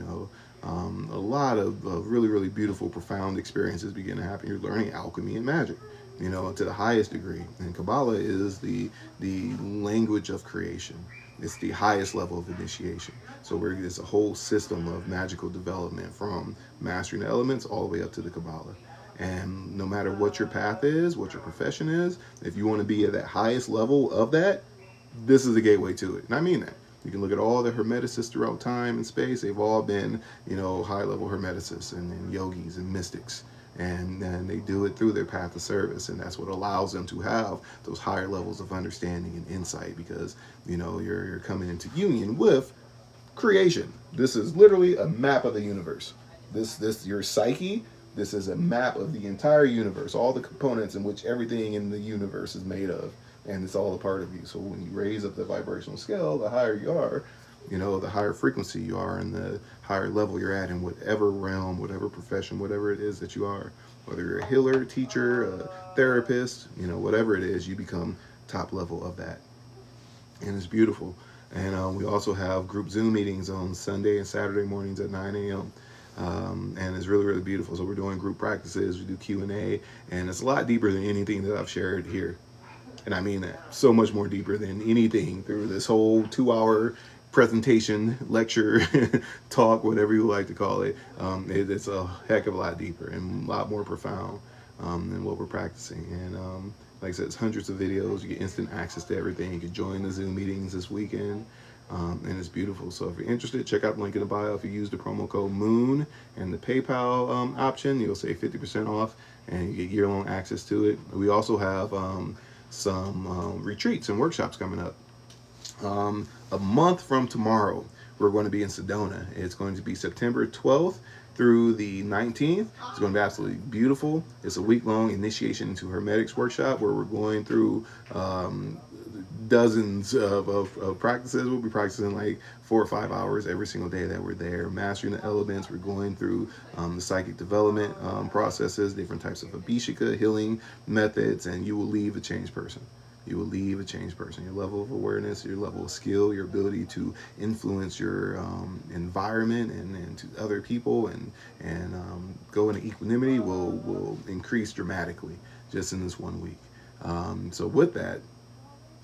a lot of really, really beautiful, profound experiences begin to happen. You're learning alchemy and magic, to the highest degree. And Kabbalah is the language of creation. It's the highest level of initiation. So there's a whole system of magical development from mastering the elements all the way up to the Kabbalah. And no matter what your path is, what your profession is, if you want to be at that highest level of that, this is the gateway to it. And I mean that. You can look at all the hermeticists throughout time and space. They've all been, high-level hermeticists and yogis and mystics. And then they do it through their path of service. And that's what allows them to have those higher levels of understanding and insight because, you're coming into union with creation. This is literally a map of the universe. Your psyche, this is a map of the entire universe, all the components in which everything in the universe is made of, and it's all a part of you. So when you raise up the vibrational scale, the higher you are, the higher frequency you are and the higher level you're at in whatever realm, whatever profession, whatever it is that you are. Whether you're a healer, teacher, a therapist, whatever it is, you become top level of that. And it's beautiful. And we also have group Zoom meetings on Sunday and Saturday mornings at 9 a.m. And it's really, really beautiful. So we're doing group practices, we do Q&A, and it's a lot deeper than anything that I've shared here. And I mean that, so much more deeper than anything through this whole 2-hour presentation, lecture, talk, whatever you like to call it. It's a heck of a lot deeper and a lot more profound than what we're practicing. And like I said, it's hundreds of videos. You get instant access to everything. You can join the Zoom meetings this weekend. And it's beautiful. So if you're interested, check out the link in the bio. If you use the promo code MOON and the PayPal option, you'll save 50% off and you get year-long access to it. We also have some retreats and workshops coming up. A month from tomorrow, we're going to be in Sedona. It's going to be September 12th through the 19th. It's going to be absolutely beautiful. It's a week-long initiation into Hermetics workshop where we're going through dozens of practices. We'll be practicing like 4 or 5 hours every single day that we're there, mastering the elements. We're going through the psychic development processes, different types of Abhisheka healing methods, and you will leave a changed person. You will leave a changed person. Your level of awareness, your level of skill, your ability to influence your environment and to other people and go into equanimity will increase dramatically just in this 1 week. So with that,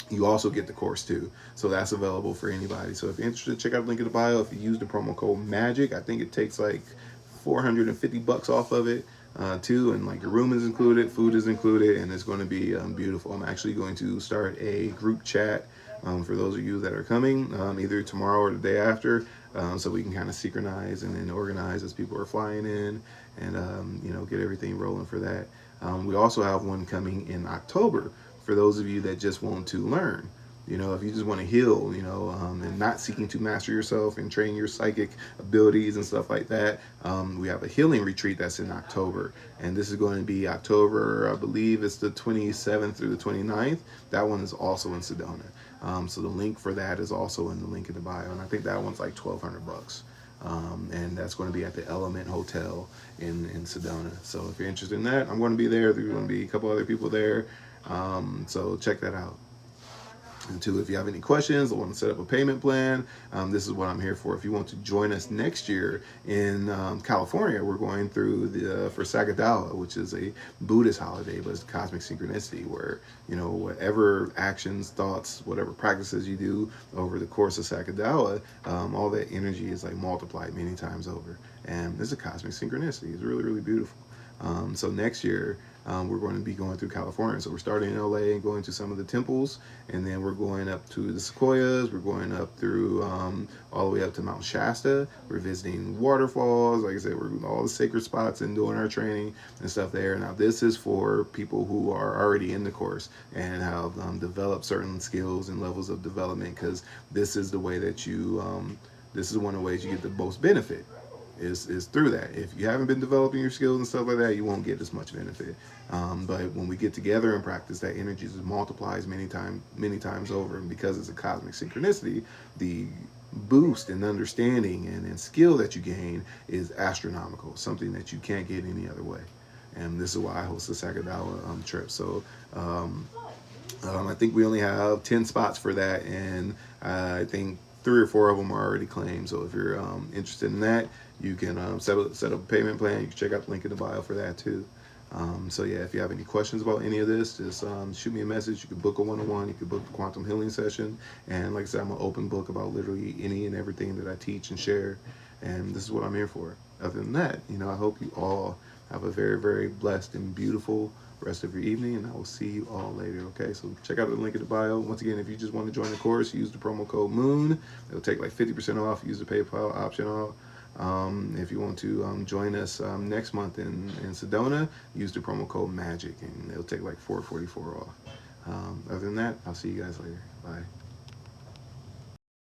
you also get the course too. So that's available for anybody. So if you're interested, check out the link in the bio. If you use the promo code MAGIC, I think it takes like $450 off of it. Too, and like your room is included, food is included, and it's going to be beautiful. I'm actually going to start a group chat for those of you that are coming either tomorrow or the day after, so we can kind of synchronize and then organize as people are flying in and get everything rolling for that. We also have one coming in October for those of you that just want to learn. If you just want to heal, and not seeking to master yourself and train your psychic abilities and stuff like that, we have a healing retreat that's in October. And this is going to be October, I believe it's the 27th through the 29th. That one is also in Sedona. So the link for that is also in the link in the bio. And I think that one's like $1,200. And that's going to be at the Element Hotel in Sedona. So if you're interested in that, I'm going to be there. There's going to be a couple other people there. So check that out. And two, if you have any questions or want to set up a payment plan, this is what I'm here for. If you want to join us next year in California, we're going through for Sagadawa, which is a Buddhist holiday, but it's cosmic synchronicity where, whatever actions, thoughts, whatever practices you do over the course of Sagadawa, all that energy is like multiplied many times over. And it's a cosmic synchronicity. It's really, really beautiful. So next year, we're going to be going through California. So we're starting in LA and going to some of the temples, and then we're going up to the Sequoias. We're going up through all the way up to Mount Shasta. We're visiting waterfalls. Like I said, we're all the sacred spots and doing our training and stuff there. Now, this is for people who are already in the course and have developed certain skills and levels of development, because this is the way that you, this is one of the ways you get the most benefit. Is through that. If you haven't been developing your skills and stuff like that, you won't get as much benefit. But when we get together and practice, that energy just multiplies many times over. And because it's a cosmic synchronicity, the boost in understanding and skill that you gain is astronomical, something that you can't get any other way. And this is why I host the Sakadawa trip. So I think we only have 10 spots for that, and I think 3 or 4 of them are already claimed. So if you're interested in that, you can set up a payment plan. You can check out the link in the bio for that too. So yeah, if you have any questions about any of this, just shoot me a message. You can book a one-on-one. You can book the quantum healing session. And like I said, I'm an open book about literally any and everything that I teach and share. And this is what I'm here for. Other than that, I hope you all have a very, very blessed and beautiful rest of your evening, and I will see you all later. Okay, so check out the link in the bio. Once again, if you just want to join the course, use the promo code MOON. It'll take like 50% off. Use the PayPal option off. If you want to join us next month in Sedona, use the promo code MAGIC, and it'll take like $4.44 off. Other than that, I'll see you guys later. Bye.